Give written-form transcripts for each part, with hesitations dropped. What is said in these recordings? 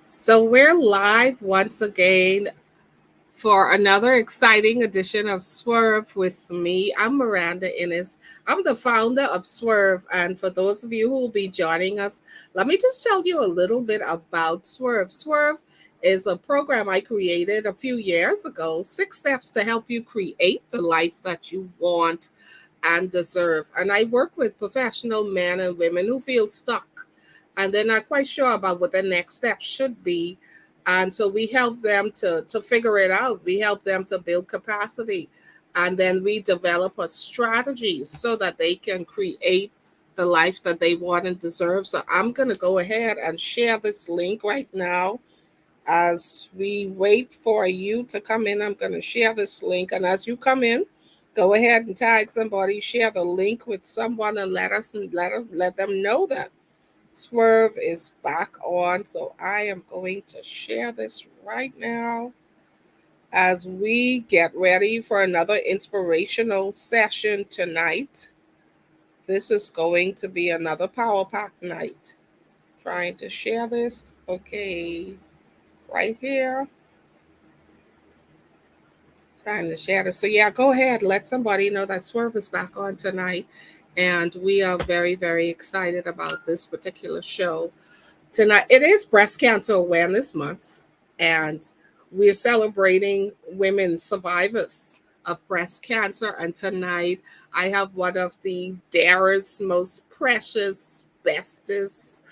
So we're live once again for another exciting edition of Swerve with me. I'm Miranda Innes. I'm the founder of Swerve. And for those of you who will be joining us, let me just tell you a little bit about Swerve. Swerve is a program I created a few years ago, 6 steps to help you create the life that you want and deserve. And I work with professional men and women who feel stuck and they're not quite sure about what the next step should be. And so we help them to figure it out. We help them to build capacity. And then we develop a strategy so that they can create the life that they want and deserve. So I'm going to go ahead and share this link right now. As we wait for you to come in, I'm going to share this link. And as you come in, go ahead and tag somebody, share the link with someone, and let them know that Swerve is back on. So I am going to share this right now as we get ready for another inspirational session tonight. This is going to be another Power Pack night. Trying to share this. Okay, right here. Trying to share this. So yeah, go ahead. Let somebody know that Swerve is back on tonight. And we are very, very excited about this particular show. Tonight it is Breast Cancer Awareness Month, and we're celebrating women survivors of breast cancer. And tonight I have one of the dearest, most precious, bestest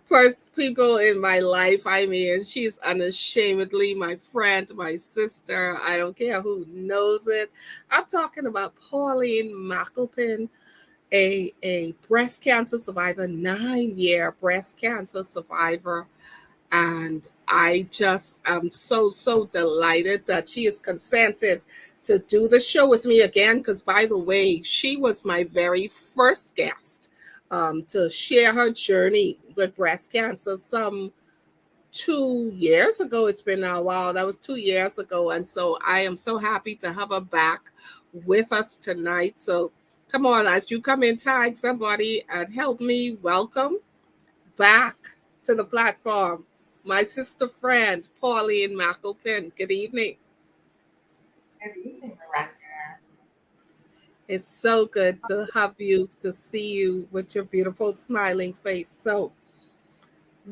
first people in my life. I mean, she's unashamedly my friend, my sister. I don't care who knows it. I'm talking about Pauline McAlpin, a breast cancer survivor, 9-year breast cancer survivor. And I just am so delighted that she has consented to do the show with me again. Because, by the way, she was my very first guest to share her journey with breast cancer some 2 years ago. It's been a while. That was 2 years ago. And so I am so happy to have her back with us tonight. So come on, as you come in, tag somebody and help me welcome back to the platform my sister friend, Pauline McAlpin. Good evening. Good evening, Miranda. It's so good to have you, to see you with your beautiful smiling face. So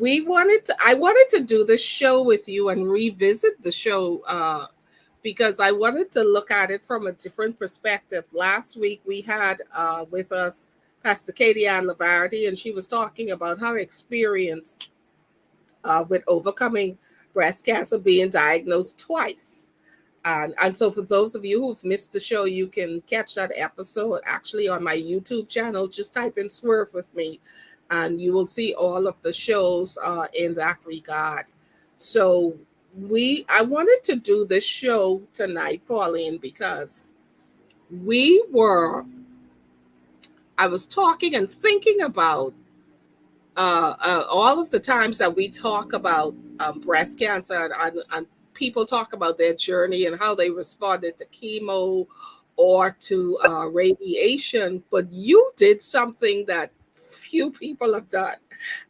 I wanted to do this show with you and revisit the show because I wanted to look at it from a different perspective. Last week we had with us Pastor Katie Ann Lavarity, and she was talking about her experience with overcoming breast cancer, being diagnosed twice. And so, for those of you who've missed the show, you can catch that episode actually on my YouTube channel. Just type in Swerve with me, and you will see all of the shows in that regard. So, I wanted to do this show tonight, Pauline, because we were, I was talking and thinking about all of the times that we talk about breast cancer, and people talk about their journey and how they responded to chemo or to radiation, but you did something that few people have done,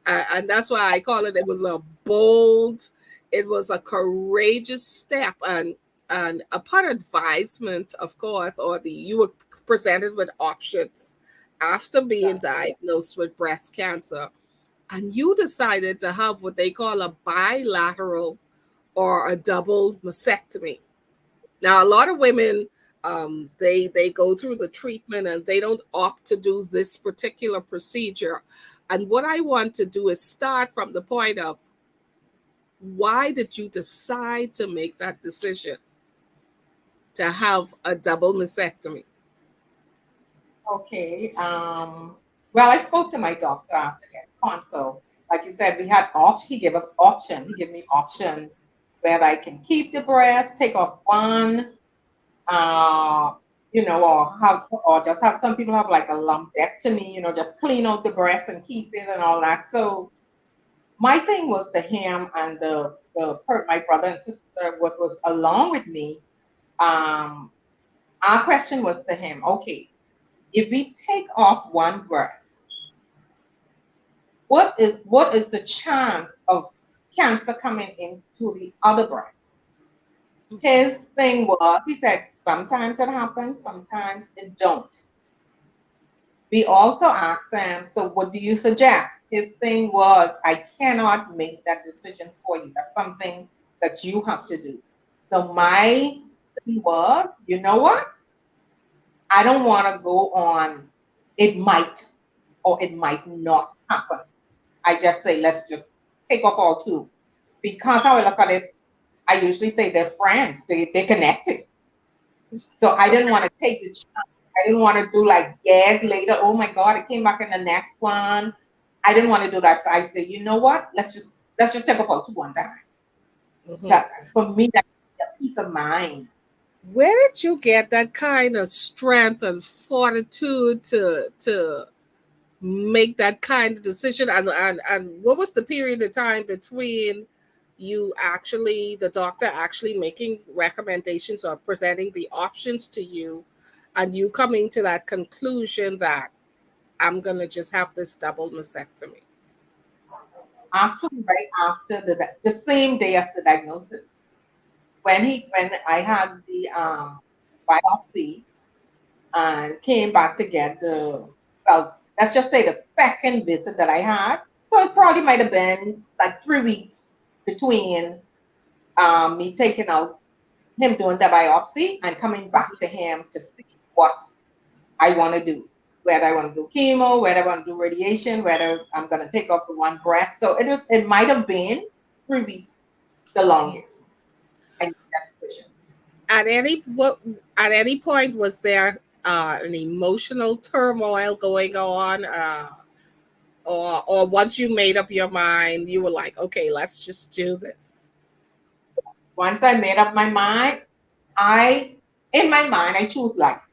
and that's why I call it. It was a bold, it was a courageous step, and upon advisement, of course, or you were presented with options after being diagnosed with breast cancer, and you decided to have what they call a bilateral or a double mastectomy. Now, a lot of women, they go through the treatment and they don't opt to do this particular procedure. And what I want to do is start from the point of, why did you decide to make that decision to have a double mastectomy? Okay. Well, I spoke to my doctor after that consult. Like you said, we had option. He gave us option. He gave me option where I can keep the breast, take off one, uh, or just have some people have like a lumpectomy, just clean out the breast and keep it and all that. So my thing was to him and my brother and sister, what was along with me. Um, our question was to him, okay, if we take off one breast, what is the chance of cancer coming into the other breast. His thing was, he said, sometimes it happens, sometimes it don't. We also asked him, so what do you suggest? His thing was, I cannot make that decision for you. That's something that you have to do. So my thing was, you know what? I don't want to go on, it might or it might not happen. I just say, let's just take off all two. Because how I look at it, I usually say they're friends, they're connected. So I didn't want to take the chance. I didn't want to do like years later, oh my God, it came back in the next one. I didn't want to do that. So I said, you know what? Let's just take off all two one time. Mhm. For me, that's a peace of mind. Where did you get that kind of strength and fortitude to make that kind of decision? And what was the period of time between you actually, the doctor actually making recommendations or presenting the options to you, and you coming to that conclusion that I'm gonna just have this double mastectomy? Actually, right after the same day as the diagnosis, when I had the biopsy and came back to get the, well, let's just say the second visit that I had. So it probably might have been like 3 weeks between me taking out him doing the biopsy and coming back to him to see what I want to do. Whether I want to do chemo, whether I want to do radiation, whether I'm going to take off the one breast. So it might have been 3 weeks, the longest. I made that decision. At any what at any point was there an emotional turmoil going on, or once you made up your mind, you were like, okay, let's just do this? Once I made up my mind, in my mind, I choose life.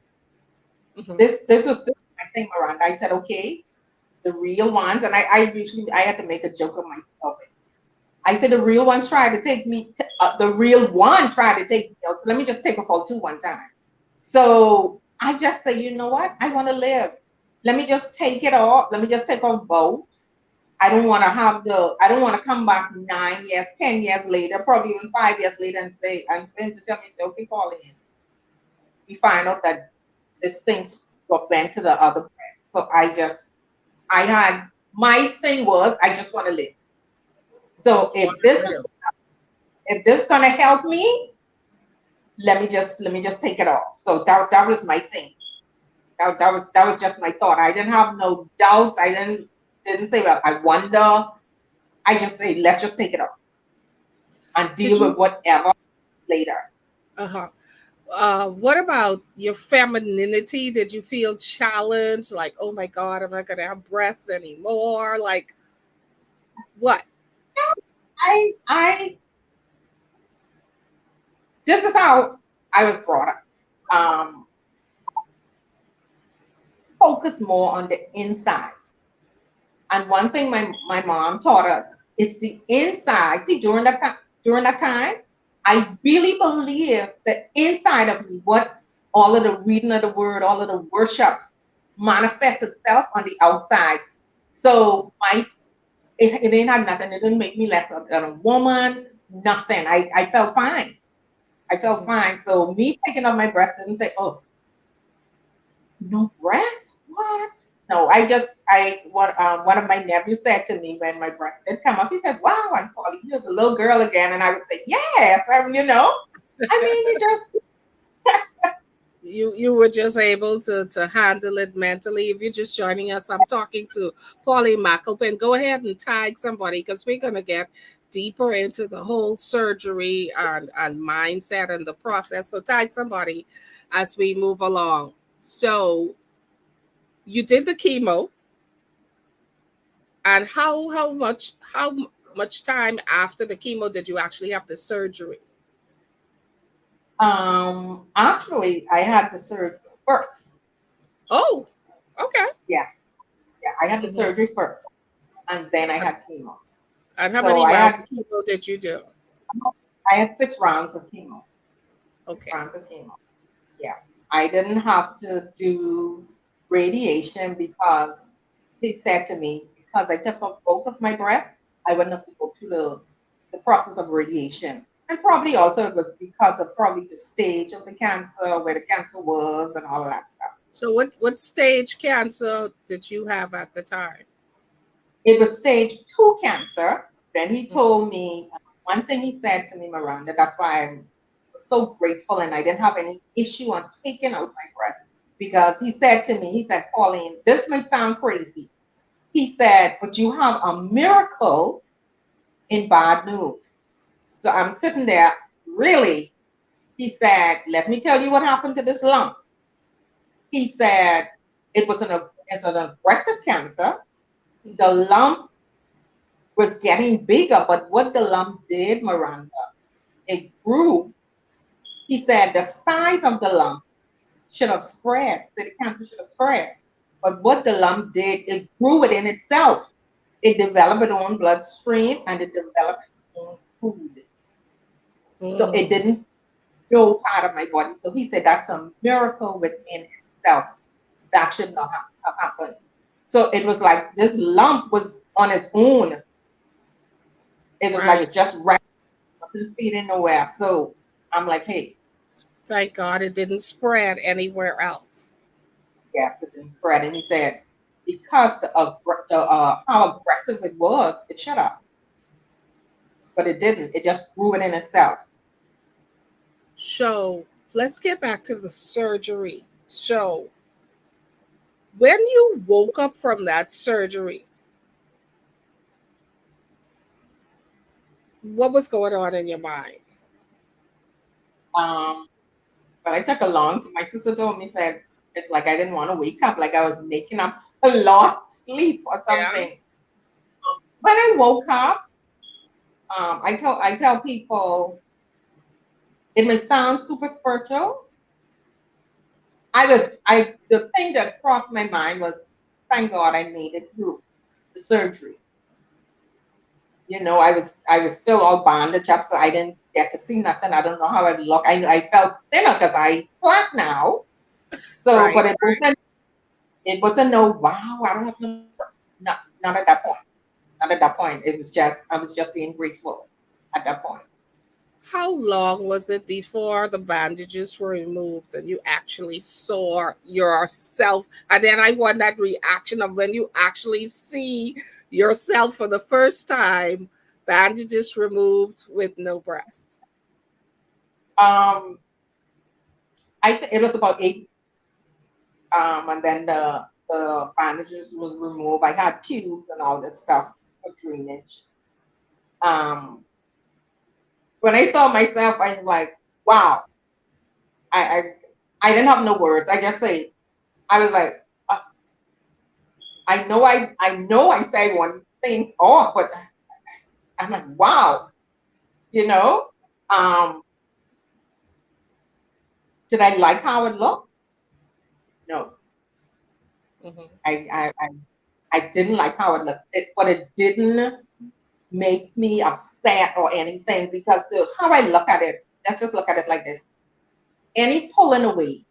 Hmm. This was my thing, Miranda. I said, okay, the real ones, and I had to make a joke of myself. I said the real ones tried to take me. The real one tried to take me out. So let me just take a fall two one time. So I just say, you know what? I want to live. Let me just take it off. Let me just take off both. I don't want to have the. I don't want to come back 9 years, 10 years later, probably even 5 years later, and say, and friends to tell me, say, okay, Pauline, we find out that this thing got bent to the other breast. So I had, my thing was, I just want to live. So Just want to live. if this gonna help me, let me just take it off. So that was my thing. That was just my thought. I didn't have no doubts. I didn't say, well, I wonder. I just say, let's just take it off and Did deal you? with whatever later. Uh-huh. What about your femininity? Did you feel challenged? Like, oh my God, I'm not gonna have breasts anymore. Like, what? I This is how I was brought up. Um, Focus more on the inside. And one thing my mom taught us, it's the inside. See, during that time, I really believe the inside of me, what all of the reading of the word, all of the worship manifests itself on the outside. So it didn't have nothing. It didn't make me less than a woman. Nothing. I felt fine. I felt Mhm. fine. So me picking up my breast didn't say, oh, no breast? What? No, I what one of my nephews said to me when my breast did come up, he said, wow, I'm calling you as a little girl again. And I would say, yes, I mean, you just You were just able to handle it mentally. If you're just joining us, I'm talking to Pauline McAlpin. Go ahead and tag somebody because we're gonna get deeper into the whole surgery and mindset and the process. So tag somebody as we move along. So you did the chemo, and how much time after the chemo did you actually have the surgery? actually I had the surgery first. Oh, okay. Yes. Yeah, I had the Mhm. surgery first and then I had chemo. And how So many rounds of chemo did you do? I had 6 rounds of chemo. Six Okay. rounds of chemo. Yeah. I didn't have to do radiation because he said to me, because I took off both of my breath, I wouldn't have to go through the the process of radiation. And probably also it was because of probably the stage of the cancer, where the cancer was, and all of that stuff. So what stage cancer did you have at the time? It was stage 2 cancer. Then he told me one thing he said to me, Miranda, that's why I'm so grateful and I didn't have any issue on taking out my breast. Because he said to me, he said, Pauline, this might sound crazy. He said, but you have a miracle in bad news. So I'm sitting there, really? He said, let me tell you what happened to this lump. He said, it's an aggressive cancer. The lump was getting bigger, but what the lump did, Miranda, it grew. He said the size of the lump should have spread, so the cancer should have spread. But what the lump did, it grew within itself. It developed its own bloodstream and it developed its own food. So it Mm, didn't no part of my body. So he said that's a miracle within itself. That should not have happened. So it was like this lump was on its own. It was like right. it just wasn't feeding nowhere. So I'm like, hey, Thank God it didn't spread anywhere else. yes, it didn't spread. And he said, because how aggressive it was, it shut up. But it didn't. It just grew it in itself. So let's get back to the surgery. So when you woke up from that surgery, what was going on in your mind? Um, but I took a long. My sister told me said it's like I didn't want to wake up, like I was making up a lost sleep or Yeah. something. When I woke up, I tell people it may sound super spiritual. The thing that crossed my mind was, thank God I made it through the surgery. I was still all bandaged up, so I didn't get to see nothing. I don't know how I look. I felt thinner because I flat now. So, Right. but it wasn't no wow. I don't have no, not at that point. Not at that point. I was just being grateful at that point. How long was it before the bandages were removed and you actually saw yourself? And then I want that reaction of when you actually see yourself for the first time, bandages removed with no breasts. Um, it was about 8 weeks. And then the bandages was removed. I had tubes and all this stuff for drainage. Um, when I saw myself, I was like, wow. I I, I didn't have no words. I just say I was like, uh, I know I say one things off, but I'm like, wow, you know. Um, did I like how it looked? No, Mhm. I I I, I didn't like how it looked. But it didn't make me upset or anything because how I look at it, let's just look at it like this: any pulling away,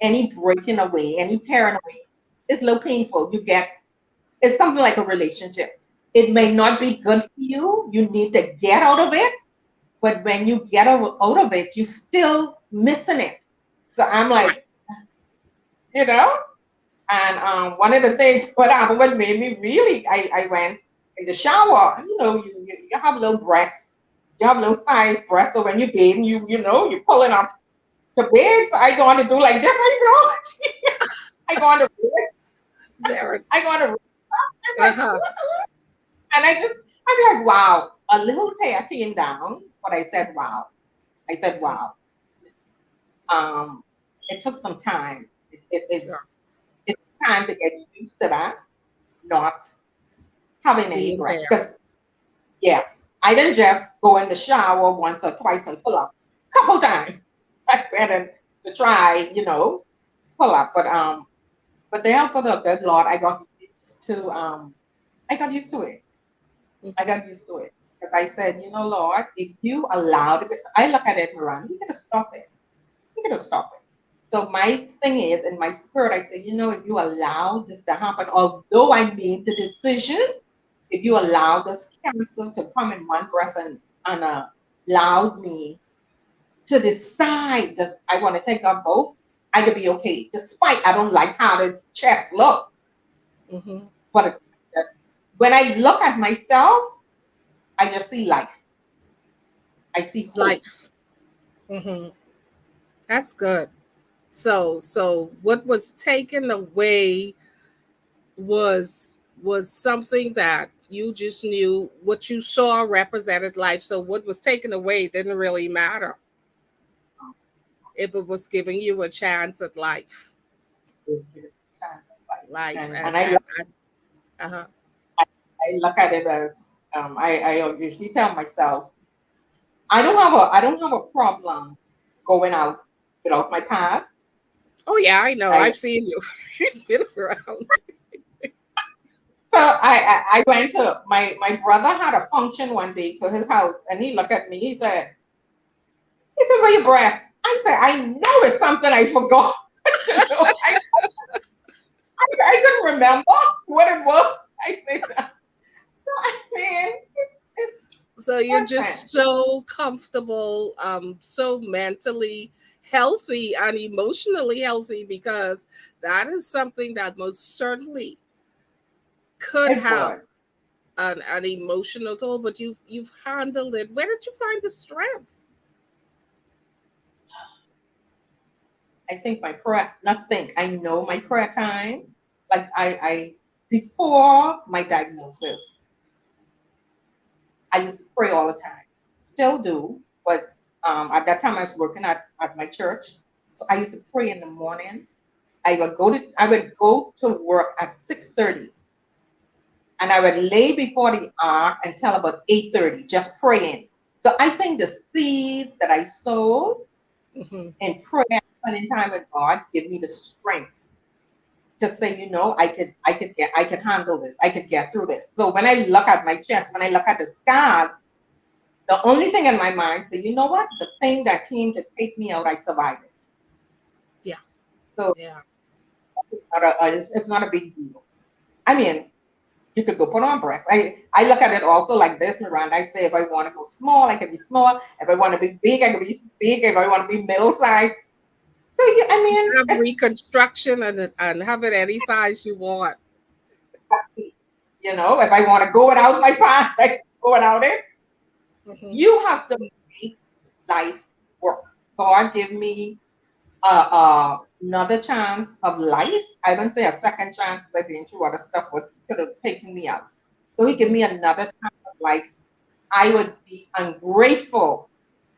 any breaking away, any tearing away is low painful. It's something like a relationship. It may not be good for you. You need to get out of it. But when you get out of it, you still missing it. So I'm Right. like, you know, and one of the things what happened, what made me really, I went in the shower. You have little breasts, you have little size breasts. So when you're bathing, you're pulling up the bed. So I go on to do like this. I go on to There. I go on to it's like, Uh-huh. and I'm like, wow, a little tear came down, but I said, wow. I said, wow. Um, it took some time. Sure. It took time to get used to that, not having any Being breasts. there. Because yes, I didn't just go in the shower once or twice and pull up. A couple times. I went in to try, pull up. But the help of the good Lord, I got used to it. I Mhm. got used to it. Because I said, Lord, if you allow it, because I look at it around, you gotta stop it. You gotta stop it. So my thing is, in my spirit, I say, if you allow this to happen, although I made the decision, if you Mhm. allow this cancer to come in one breast and and allowed me to decide that I want to take on both, I could be okay. Despite I don't like how this chest look, Mm-hmm. but when I look at myself, I just see life. I see hope. Life. Mm-hmm. That's good. So what was taken away was something that you just knew what you saw represented life. So what was taken away didn't really matter if it was giving you a chance at life. Is given a chance of life. Life And and and uh-huh. I look at it as I usually tell myself I don't have a problem going out without my pants. Oh yeah, I know. I I've seen you. You've been around. I went to my brother had a function one day to his house and he looked at me. He said, where your breasts? I said, I know it's something I forgot. You know, I couldn't remember what it was. I said, I mean, it's So you're different. just so comfortable, so mentally healthy and emotionally healthy because that is something that most certainly could It have was. an emotional toll, but you've handled it. Where did you find the strength? I think my prayer, not think, I know my prayer time. Like before my diagnosis, I used to pray all the time. Still do, but at that time I was working at my church. So I used to pray in the morning. I would go to work at 6:30 and I would lay before the ark until about 8:30, just praying. So I think the seeds that I sowed Hmm. in prayer, spending time with God, give me the strength to say, I could handle this. I could get through this. So when I look at my chest, when I look at the scars, the only thing in my mind say, you know what? The thing that came to take me out, I survived it. Yeah, So yeah. it's not a big deal. I mean, you could go put on breasts. I look at it also like this, Miranda. I say if I want to go small, I can be small. If I want to be big, I can be big. If I want to be middle size. So yeah, I You mean, can have it's reconstruction and have it any size you want. if I want to go without my pants, I can go without it. Hmm. You have to make life work. God give me another chance of life. I wouldn't say a second chance because I've been through other stuff what could have taken me out. So he give Hmm. me another chance of life. I would be ungrateful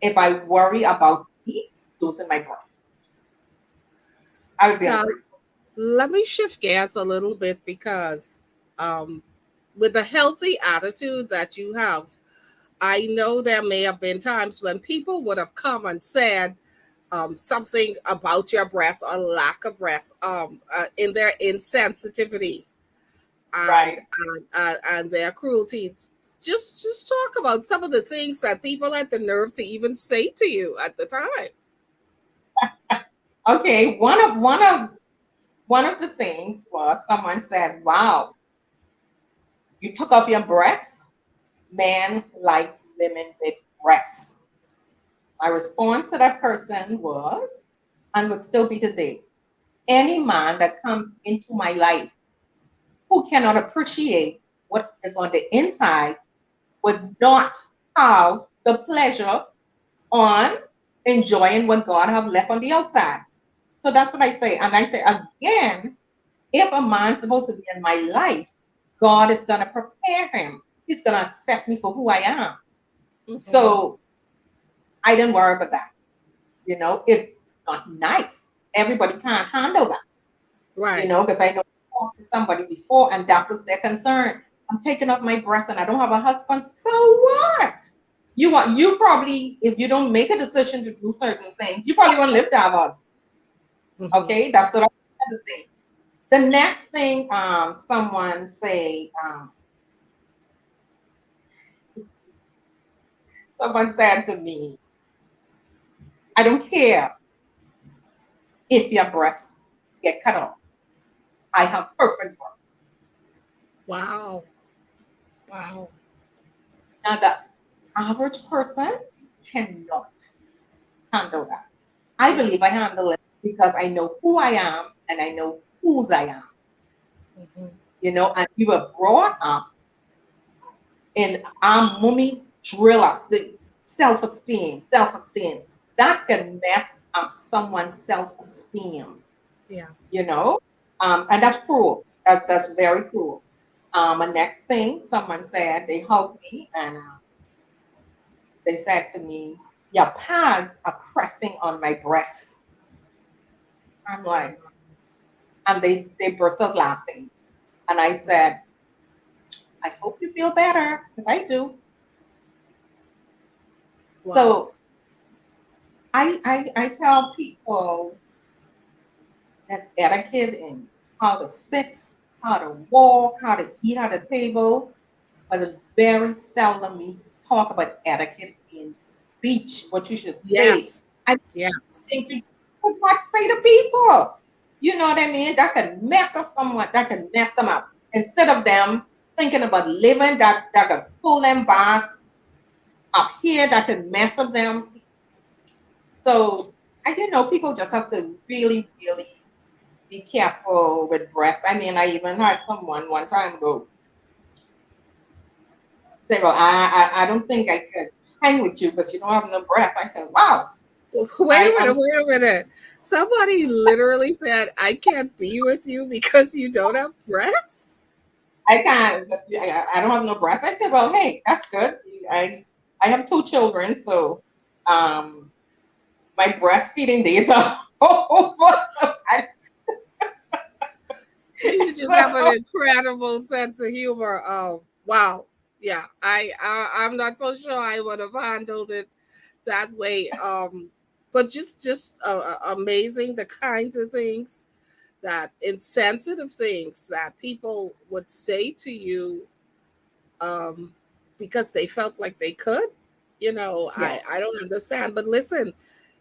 if I worry about me losing my voice. I would be Now, ungrateful. let me shift gears a little bit because um, with the healthy attitude that you have, I know there may have been times when people would have come and said something about your breast or lack of breast in their insensitivity and Right. and their cruelty. Just talk about some of the things that people had the nerve to even say to you at the time. Okay. One of the things was someone said, "Wow, you took off your breasts. Men like women with breasts." My response to that person was, and would still be today, any man that comes into my life who cannot appreciate what is on the inside would not have the pleasure on enjoying what God have left on the outside. So that's what I say. And I say again, if a man's supposed to be in my life, God is gonna prepare him. He's gonna accept me for who I am. Hmm. So I didn't worry about that. It's not nice. Everybody can't handle that. Right. Because I know I talked to somebody before and that was their concern. I'm taking off my breast and I don't have a husband. So what? You probably, if you don't make a decision to do certain things, you probably won't live to have a husband. Hmm. Okay, that's what I had to think. The next thing, someone said to me, I don't care if your breasts get cut off. I have perfect breasts. Wow. Wow. Now that average person cannot handle that. I Yeah. believe I handle it because I know who I am and I know whose I am, Mhm. and we were brought up and our mommy drill us the self-esteem, self-esteem. That can mess up someone's self-esteem, Yeah. you know? And that's cruel. That's very cruel. And next thing, someone said, they hugged me and they said to me, your pads are pressing on my breasts. I'm Wow. like, and they burst out laughing. And I said, I hope you feel better, because I do. Wow. So I tell people there's etiquette in how to sit, how to walk, how to eat at a table, but it's very seldom we talk about etiquette in speech, what you should say. Yes. I Yes. think you should not say to people. You know what I mean? That can mess up someone, that can mess them up. Instead of them thinking about living, that could pull them back up here, that could mess up them. So, people just have to really, really be careful with breasts. I mean, I even had someone one time go say, "Well, I don't think I could hang with you because you don't have no breasts." I said, "Wow, Wait a I minute, am wait a minute. Somebody literally said, I can't be with you because you don't have breasts? I can't. I don't have no breasts." I said, "Well, hey, that's good. I have two children, so um, my breastfeeding days are over." So, You just have an so incredible sense of humor. Oh, wow. Yeah, I'm not so sure I would have handled it that way. But just amazing the kinds of things that insensitive things that people would say to you um, because they felt like they could. yeah, I don't understand. But listen,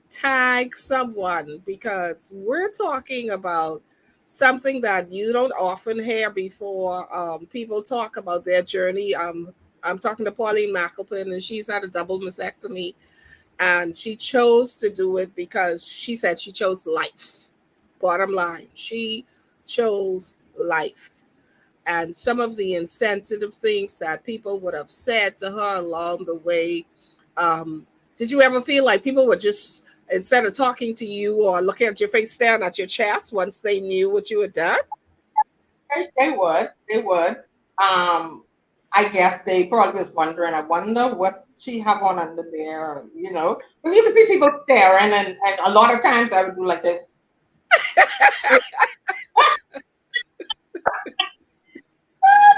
tag someone because we're talking about something that you don't often hear before. People talk about their journey. I'm talking to Pauline McAlpin, and she's had a double mastectomy, and she chose to do it because she said she chose life. Bottom line, she chose life. And some of the insensitive things that people would have said to her along the way. Um, did you ever feel like people were just, instead of talking to you or looking at your face, staring at your chest once they knew what you had done? they would. Um, I guess they probably was wondering. I wonder what she have on under there, because you can see people staring, and a lot of times I would do like this,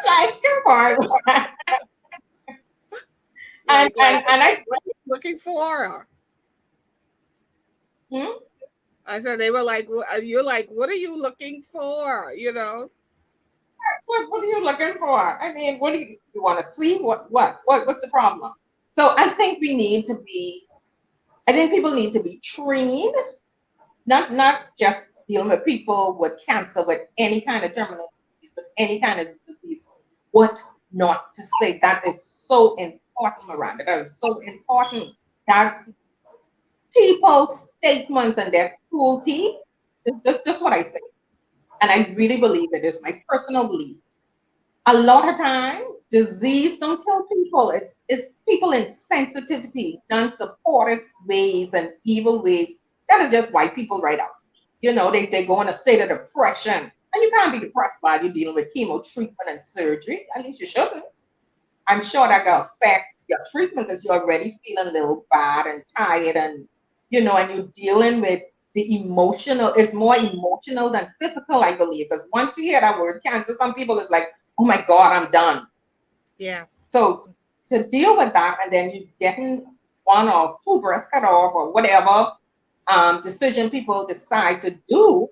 like come on, and Like, and and I. what are you looking for? Hmm? I said, they were like, you're like, what are you looking for? What are you looking for? I mean, what do you want to see? What's the problem? So I think we need to be. I think people need to be trained, not just dealing with people with cancer, with any kind of terminal disease, with any kind of disease. What not to say? That is so important, Miranda. That is so important. That people's statements and their cruelty, just what I say, and I really believe it is my personal belief. A lot of time, disease don't kill people. It's people in sensitivity, non-supportive ways and evil ways. That is just white people right out. They go in a state of depression. And you can't be depressed while you're dealing with chemo treatment and surgery. At least you shouldn't. I'm sure that can affect your treatment because you're already feeling a little bad and tired, and you're dealing with the emotional. It's more emotional than physical, I believe. Because once you hear that word cancer, some people is like, oh my God, I'm done. Yes. So to deal with that, and then you getting one or two breasts cut off or whatever decision people decide to do,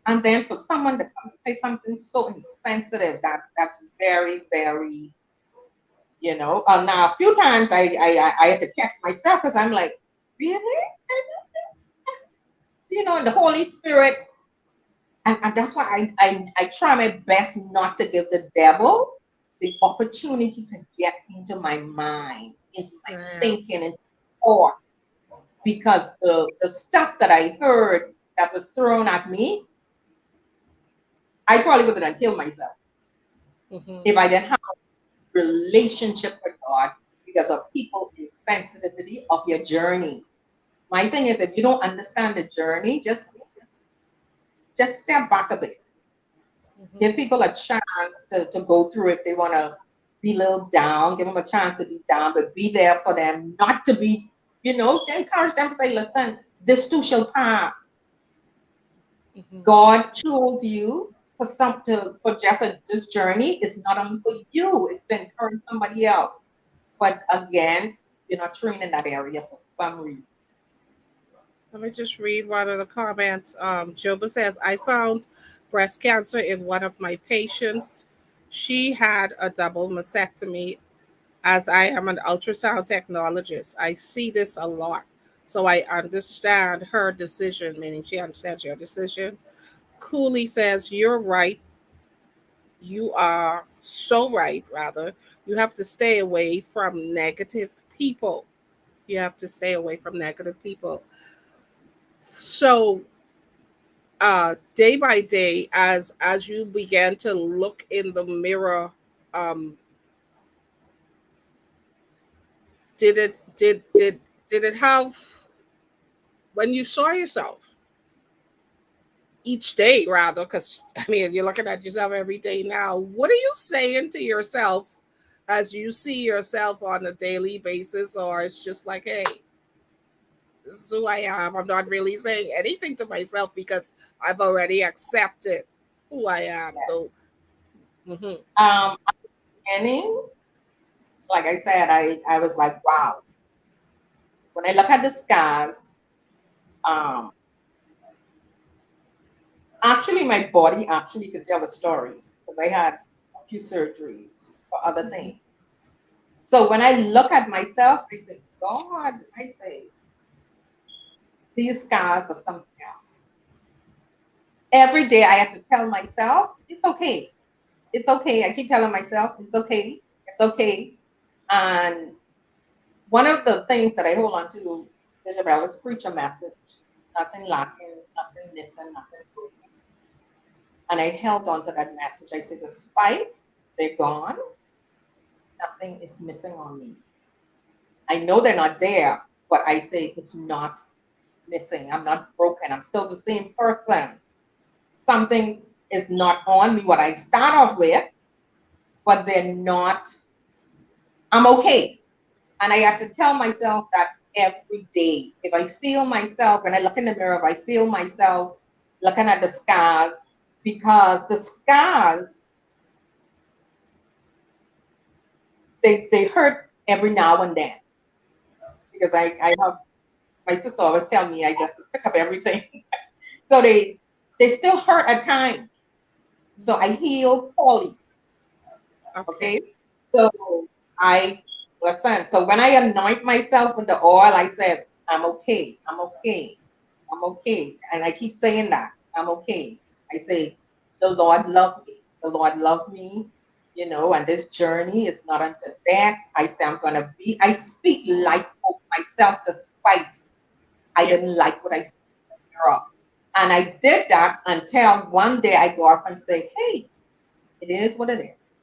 and then for someone to come and say something so insensitive, that's very, very, now a few times I had to catch myself because I'm like, really? And the Holy Spirit, and that's why I try my best not to give the devil the opportunity to get into my mind. into my Yeah. thinking and thoughts, because the stuff that I heard that was thrown at me, I probably would have killed myself Hmm. if I didn't have a relationship with God, because of people insensitivity of your journey. My thing is, if you don't understand the journey, just step back a bit. Hmm. Give people a chance to go through if they want to be a little down. Give them a chance to be down, but be there for them, not to be, to encourage them to say, listen, this too shall pass. Hmm. God chose you for for just this journey. It's not only for you, it's to encourage somebody else. But again, you're not trained in that area for some reason. Let me just read one of the comments. Joba says, I found breast cancer in one of my patients. She had a double mastectomy. As I am an ultrasound technologist, I see this a lot. So I understand her decision, meaning she understands your decision. Cooley says, you're right. You are so right, rather. You have to stay away from negative people. You have to stay away from negative people. So day by day, as you began to look in the mirror, um did it have, when you saw yourself each day, rather, because I mean you're looking at yourself every day now, what are you saying to yourself as you see yourself on a daily basis? Or it's just like, hey, this is who I am. I'm not really saying anything to myself because I've already accepted who I am. Yes. So mhm. At the beginning, like I said, I was like, wow. When I look at the scars, um, actually my body actually could tell a story because I had a few surgeries for other Mhm. things. So when I look at myself, I say, God, I say, these scars are something else. Every day I have to tell myself, it's okay. It's okay. I keep telling myself, it's okay. It's okay. And one of the things that I hold on to, Isabel, is preach a message. Nothing lacking, nothing missing, nothing broken. And I held on to that message. I said, despite they're gone, nothing is missing on me. I know they're not there, but I say it's not missing. I'm not broken. I'm still the same person. Something is not on me, what I start off with, but they're not, I'm okay. And I have to tell myself that every day. If I feel myself, when I look in the mirror, if I feel myself looking at the scars, because the scars, they hurt every now and then. Because I have, my sister always tell me I just pick up everything. So they still hurt at times. So I heal poorly. Okay. Okay. So I listen. So when I anoint myself with the oil, I said, I'm okay. I'm okay. I'm okay. And I keep saying that. I'm okay. I say, the Lord loved me. The Lord loved me, and this journey is not unto death. I say I'm gonna be, I speak life over myself despite I Yes. didn't like what I saw. And I did that until one day I go up and say, hey, it is what it is.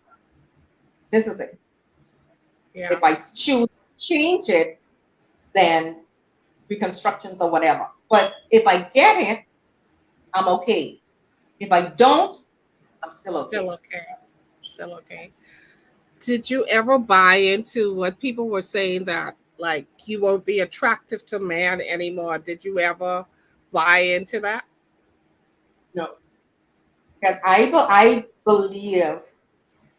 This is it. Yeah. If I choose to change it, then reconstructions or whatever. But if I get it, I'm okay. If I don't, I'm still Still okay. okay. Still okay. Yes. Did you ever buy into what people were saying that like you won't be attractive to man anymore? Did you ever buy into that? No, because I believe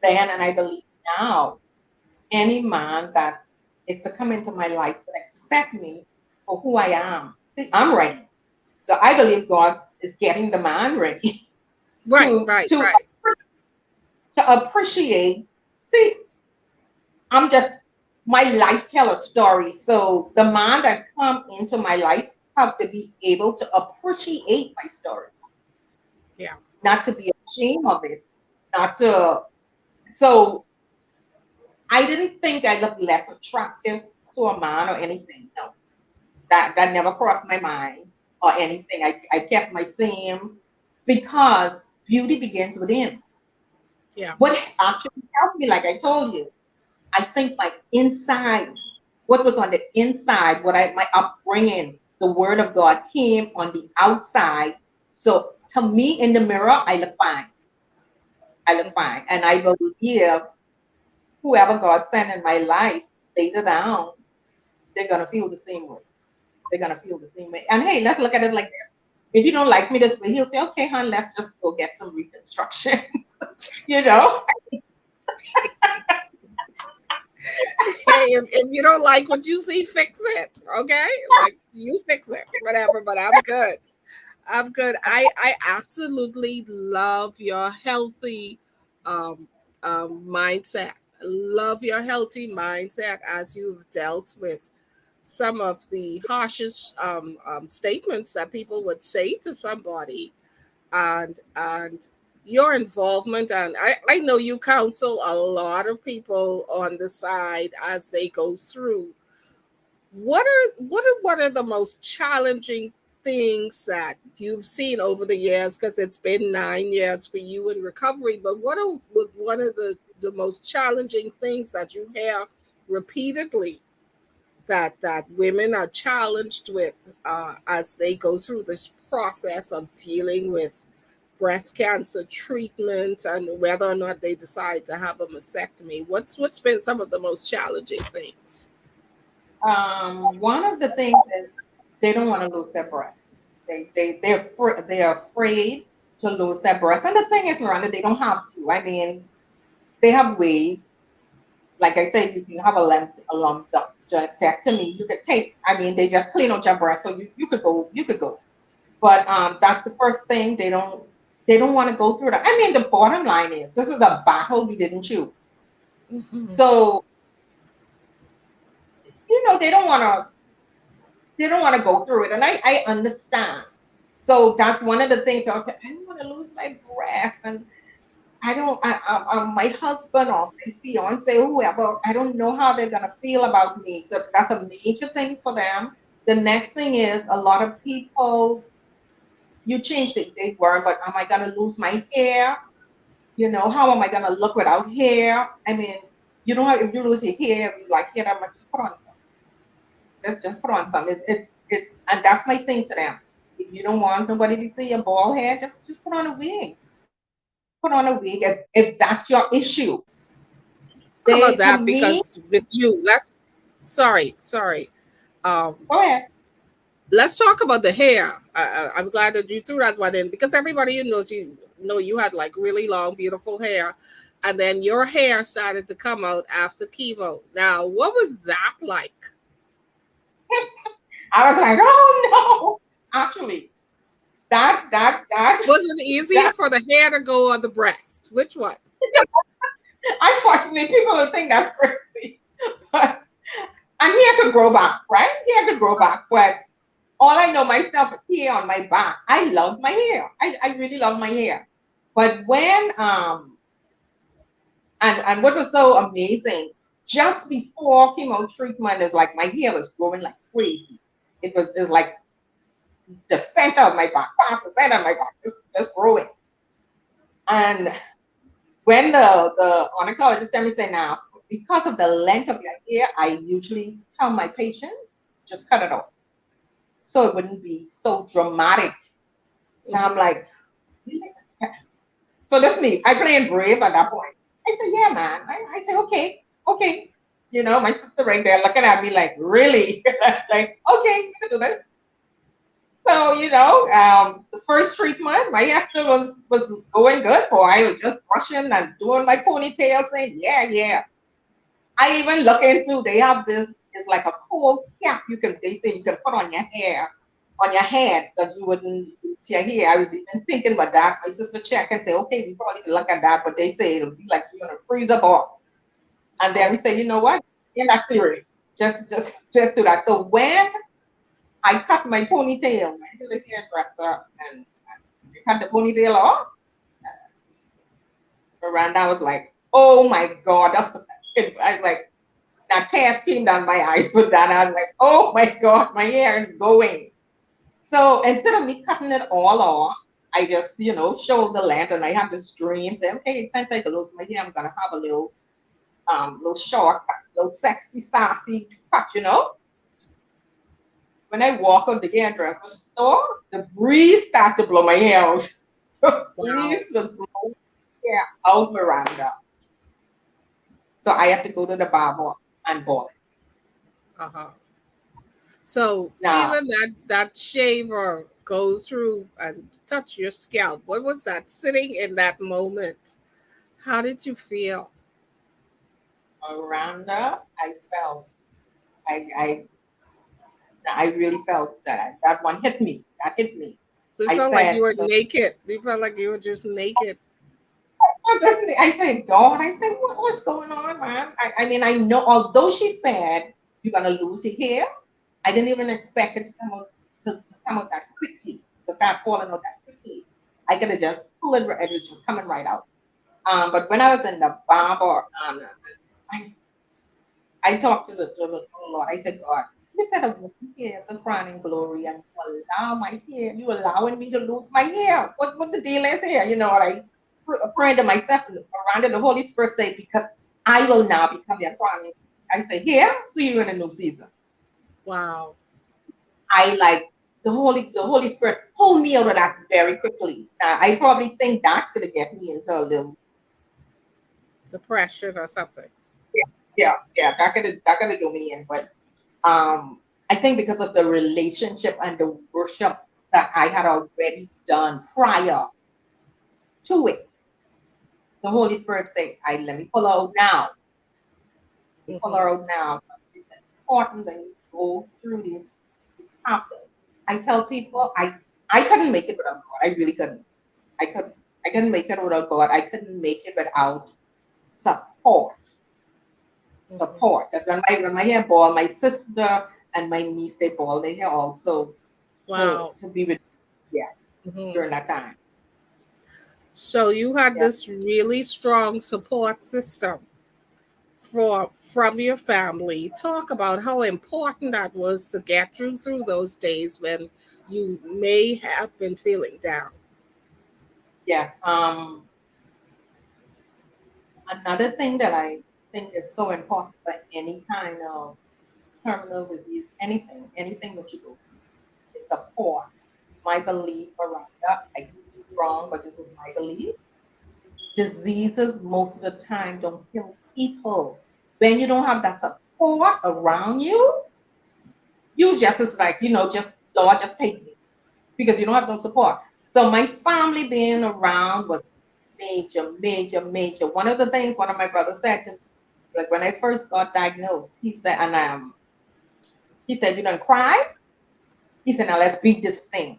then and I believe now, any man that is to come into my life will accept me for who I am. See, I'm ready. So I believe God is getting the man ready Right, to right, to right. to appreciate. See, I'm just, my life tell a story. So the man that come into my life have to be able to appreciate my story, Yeah. not to be ashamed of it, not to. So I didn't think I looked less attractive to a man or anything. No, that never crossed my mind or anything. I kept my same because beauty begins within. Yeah. What actually helped me, like I told you, I think my inside, what was on the inside, my upbringing, the word of God came on the outside. So to me in the mirror, I look fine. I look Mhm. fine. And I believe whoever God sent in my life later down, they're gonna feel the same way. They're gonna feel the same way. And hey, let's look at it like this. If you don't like me this way, he'll say, okay, hon, let's just go get some reconstruction. you know? Hey, if you don't like what you see, fix it. Okay, like you fix it, whatever. But I'm good. I'm good. I absolutely love your healthy um, mindset. Love your healthy mindset as you've dealt with some of the harshest statements that people would say to somebody, and your involvement. And I know you counsel a lot of people on the side as they go through. What are the most challenging things that you've seen over the years? Because it's been 9 years for you in recovery, but one of the most challenging things that you hear repeatedly that women are challenged with as they go through this process of dealing with breast cancer treatment and whether or not they decide to have a mastectomy? What's been some of the most challenging things? One of the things is they don't want to lose their breasts. They're afraid to lose their breasts. And the thing is, Miranda, they don't have to. I mean, they have ways. Like I said, you can have a lumpectomy. You could take. I mean, they just clean out your breast, so you could go. You could go. But that's the first thing. They don't want to go through that. I mean, the bottom line is this is a battle we didn't choose. Mhm. So they don't want to go through it, and I understand. So that's one of the things I was saying. I don't want to lose my breast, and I don't. My husband or my fiance, whoever, I don't know how they're gonna feel about me. So that's a major thing for them. The next thing is a lot of people. You changed it, they were, but am I gonna lose my hair? How am I gonna look without hair? I mean, you don't have if you lose your hair, if you like hair that much, just put on just put on some. It's and that's my thing to them. If you don't want nobody to see your bald hair, just put on a wig. Put on a wig if that's your issue. Talk about They to that me, because with you, let's sorry. Um, go ahead. let's talk about the hair. I'm glad that you threw that one in because everybody you know you had like really long, beautiful hair, and then your hair started to come out after chemo. Now, what was that like? I was like, oh no. Actually, that Was it easier that for the hair to go on the breast? Which one? unfortunately people will think that's crazy. But and hair could grow back, right? Hair could grow back, but all I know myself is hair on my back. I love my hair. I really love my hair. But when and what was so amazing, just before chemo treatment, is like my hair was growing like crazy. It's like the center of my back, past the center of my back, just growing. And when the oncologist tell me say now, because of the length of your hair, I usually tell my patients just cut it off so it wouldn't be so dramatic. So I'm Hmm. like, really? So that's me. I playing brave at that point. I said, yeah, man. I said, okay, okay. My sister right there looking at me like, really? Like, okay, you can do this. So, the first treatment, my hair still was going good. Boy, I was just brushing and doing my ponytail, saying, yeah, yeah. I even look into they have this, it's like a cool cap they say you can put on your hair, on your head, that you wouldn't lose your hair. I was even thinking about that. My sister checked and say, okay, we probably can look at that, but they say it'll be like you're in a freezer box. And then we Oh, say, you know what? You're not serious. Just do that. So when I cut my ponytail, went to the hairdresser and I cut the ponytail off, Miranda was like, oh my God, that's the best. I was like, that tears came down my eyes with that. I was like, oh my God, my hair is going. So instead of me cutting it all off, I just, shoulder length, and I have this dream, say, okay, since I lose my hair, I'm gonna have a little short, little sexy, sassy cut. When I walk out the hairdresser store, the breeze started to blow my hair out. The Wow. breeze was blowing my hair out, Miranda. So I had to go to the barber and ball it. Uh-huh. So Now, feeling that shaver go through and touch your scalp, what was that sitting in that moment? How did you feel? Miranda, I I really felt that. That one hit me. That hit me. You I felt like you said were to naked. You felt like you were just naked. honestly, I said, God, I said, what's going on, man? I mean, I know, although she said you're gonna lose your hair, I didn't even expect it to come out to come out that quickly, to start falling out that quickly. I could have just pulled it, it was just coming right out. But when I was in the barber, I I talked to the Lord. I said, God, you said a woman's hair is a crowning glory, and you allow my hair, you allowing me to lose my hair. What the deal is here? What I praying to myself and around the Holy Spirit say, because I will now become your crowning. I say, here, see you in a new season. Wow. I like the Holy Spirit pulled me out of that very quickly. I probably think that could have get me into a little Depression or something. yeah, yeah, that could have do me in, but I think because of the relationship and the worship that I had already done prior to it, the Holy Spirit said, "I let me pull her out now. Let me pull Hmm. her out now. It's important that you go through this after." I tell people I couldn't make it without God. I really couldn't. I couldn't. I couldn't make it without God. I couldn't make it without support. Hmm. Support. Because when my hair ball, my sister and my niece they ball their hair also to Wow. to be with yeah Hmm. during that time. So you had Yeah. this really strong support system from your family. Talk about how important that was to get through those days when you may have been feeling down. Yes. Another thing that I think is so important for any kind of terminal disease, anything that you go through, is support. My belief around that, I could be wrong, but this is my belief. Diseases most of the time don't kill people. When you don't have that support around you, you just is like, just Lord, just take me because you don't have no support. So my family being around was major, major, major. One of the things one of my brothers said to me, like when I first got diagnosed, he said, you don't cry. He said, now let's beat this thing.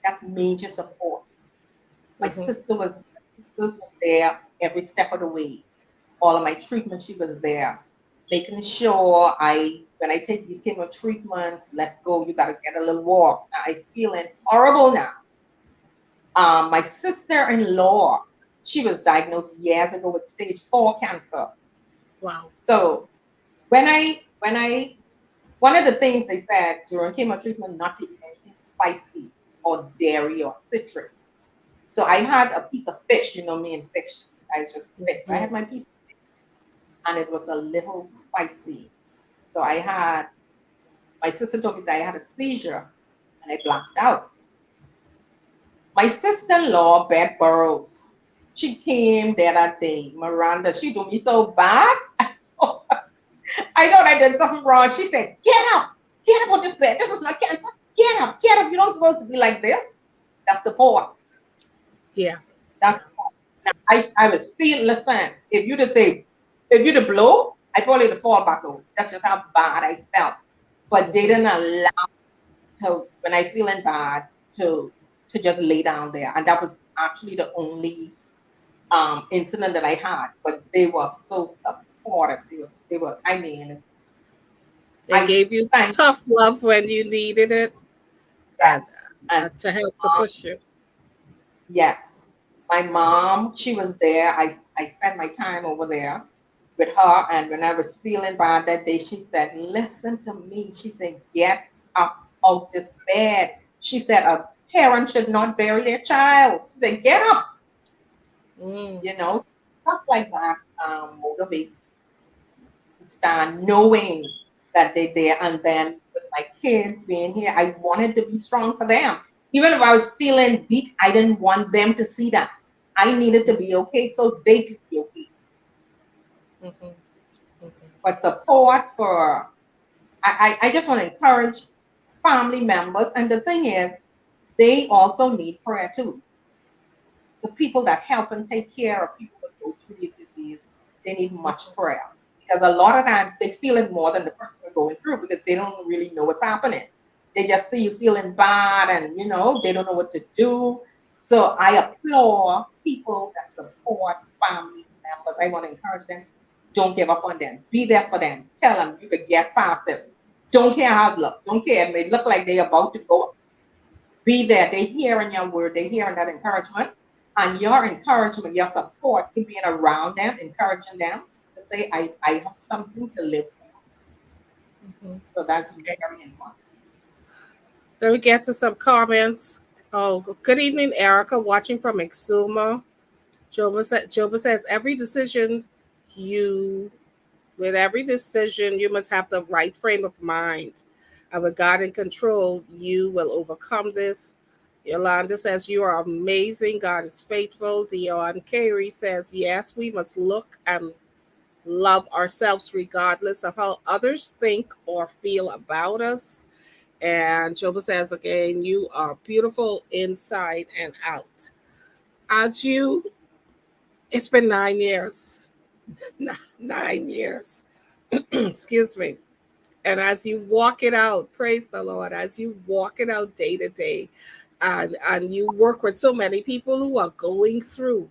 That's major support. My Hmm. sister was my sisters was there every step of the way. All of my treatment, she was there, making sure when I take these chemo treatments, let's go. You gotta get a little walk. Now I feeling horrible now. My sister-in-law, she was diagnosed years ago with stage 4 cancer. Wow. So when I one of the things they said during chemo treatment not to eat anything spicy or dairy or citrus. So I had a piece of fish, me and fish. I was just fish. So I Hmm. had my piece and it was a little spicy. So my sister told me that I had a seizure and I blacked out. My sister-in-law, Beth Burrows, she came there that day. Miranda, she do me so bad. I thought I did something wrong. She said, get up on this bed. This is not cancer. Get up. You're not supposed to be like this. That's the point. Yeah. That's Yeah. the point. Now, I was feeling, listen, if you'd have blow, I probably would have fall back over. That's just how bad I felt. But they Hmm. didn't allow when I feeling bad to just lay down there. And that was actually the only incident that I had. But they were so supportive. They were, I mean, They I gave you thank tough love when you needed it, and yes. And to help to push you. yes, my mom, she was there. I spent my time over there. with her. And when I was feeling bad that day, she said, listen to me. She said, get up out this bed. She said, a parent should not bury their child. She said, get up, Mm. you know, stuff like that motivate to stand knowing that they're there. And then with my kids being here, I wanted to be strong for them. Even if I was feeling weak, I didn't want them to see that. I needed to be okay so they could be okay. Mhm. Mhm. But support for, I just want to encourage family members. And the thing is, they also need prayer too. The people that help and take care of people that go through this disease, they need much prayer. Because a lot of times they feel it more than the person are going through because they don't really know what's happening. They just see you feeling bad and they don't know what to do. So I applaud people that support family members. I want to encourage them. Don't give up on them. Be there for them. Tell them you could get past this. Don't care how it look. Don't care. It may look like they're about to go. Be there. They hearing your word. They hearing that encouragement. And your encouragement, your support, you being around them, encouraging them to say, I have something to live for. Mhm. So that's Okay. very important. Let me get to some comments. Oh, good evening, Erica, watching from Exuma. Joba says, you, with every decision, you must have the right frame of mind. And with God in control, you will overcome this. Yolanda says, you are amazing. God is faithful. Dion Carey says, yes, we must look and love ourselves regardless of how others think or feel about us. And Joba says again, you are beautiful inside and out. As you, it's been 9 years. 9 years. Excuse me. And as you walk it out, praise the Lord, as you walk it out day to day, and you work with so many people who are going through,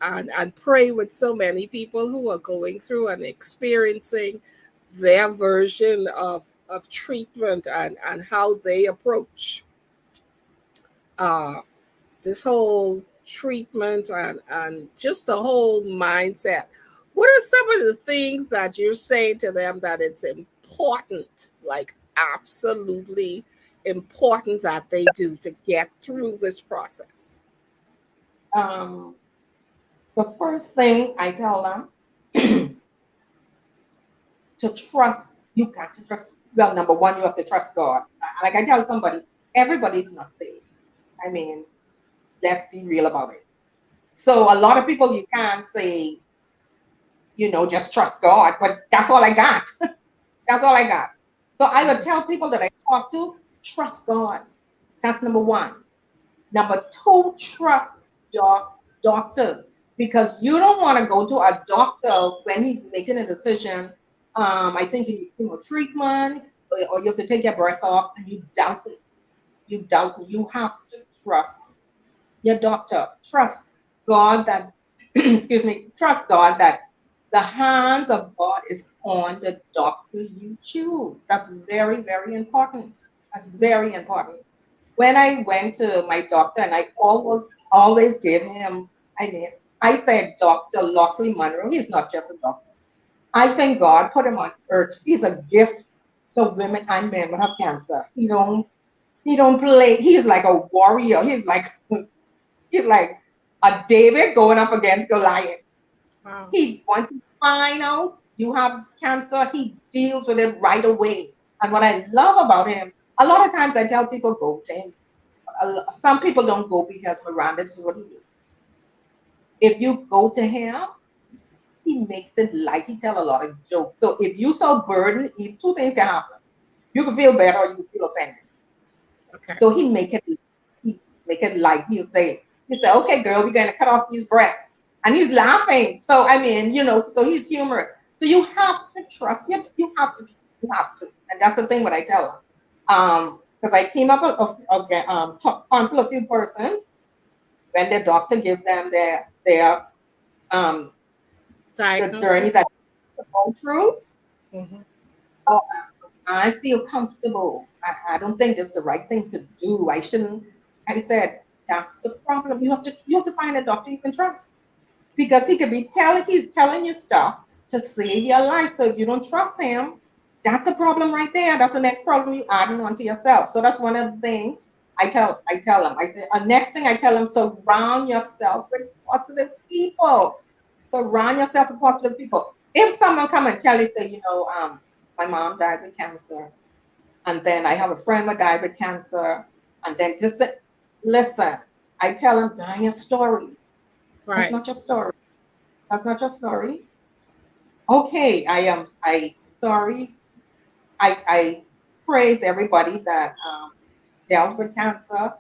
and pray with so many people who are going through and experiencing their version of treatment, and how they approach uh, this whole treatment, and just the whole mindset. What are some of the things that you're saying to them that it's important, like absolutely important that they do to get through this process? Um, the first thing I tell them to trust, you got to trust. Well, number one, you have to trust God. Like I tell somebody, everybody is not saved. I mean, let's be real about it. So a lot of people you can't say, just trust God, but that's all I got. That's all I got. So I would tell people that I talk to, trust God. That's number one. Number two, trust your doctors because you don't want to go to a doctor when he's making a decision. I think you need chemo treatment or you have to take your breath off and you doubt it. You doubt it. You have to trust your doctor. Trust God that, excuse me, trust God that the hands of God is on the doctor you choose. That's very, very important. That's very important. When I went to my doctor, and I always gave him, I mean, I said Dr. Loxley Monroe, he's not just a doctor. I think God put him on earth. He's a gift to women and men who have cancer. He don't play. He's like a warrior. He's like a David going up against Goliath. Wow. He once he find out you have cancer, he deals with it right away. And what I love about him, a lot of times I tell people go to him. Some people don't go because Miranda, this is what he do. If you go to him, he makes it light. He tell a lot of jokes. So if you so burdened, two things can happen. You can feel better or you can feel offended. Okay. So he make it light. He'll say, okay, girl, we're gonna cut off these breaths. And he's laughing. So I mean, so he's humorous. So you have to trust him. You have to. And that's the thing what I tell them. Because I came up counsel a few persons when their doctor give them their um the journey Diagnosis. that they're going through. Hmm. Oh, I feel comfortable. I don't think that's the right thing to do. I shouldn't. I said that's the problem. You have to find a doctor you can trust because he's telling you stuff. to save your life. So if you don't trust him, that's a problem right there. That's the next problem you adding on to yourself. So that's one of the things I tell them. I say, next thing I tell them, surround yourself with positive people. Surround yourself with positive people. If someone come and tell you, say, my mom died with cancer, and then I have a friend who died with cancer, and then just listen. I tell them, dying your story. That's Right. not your story. That's not your story. Okay, I sorry. I praise everybody that dealt with cancer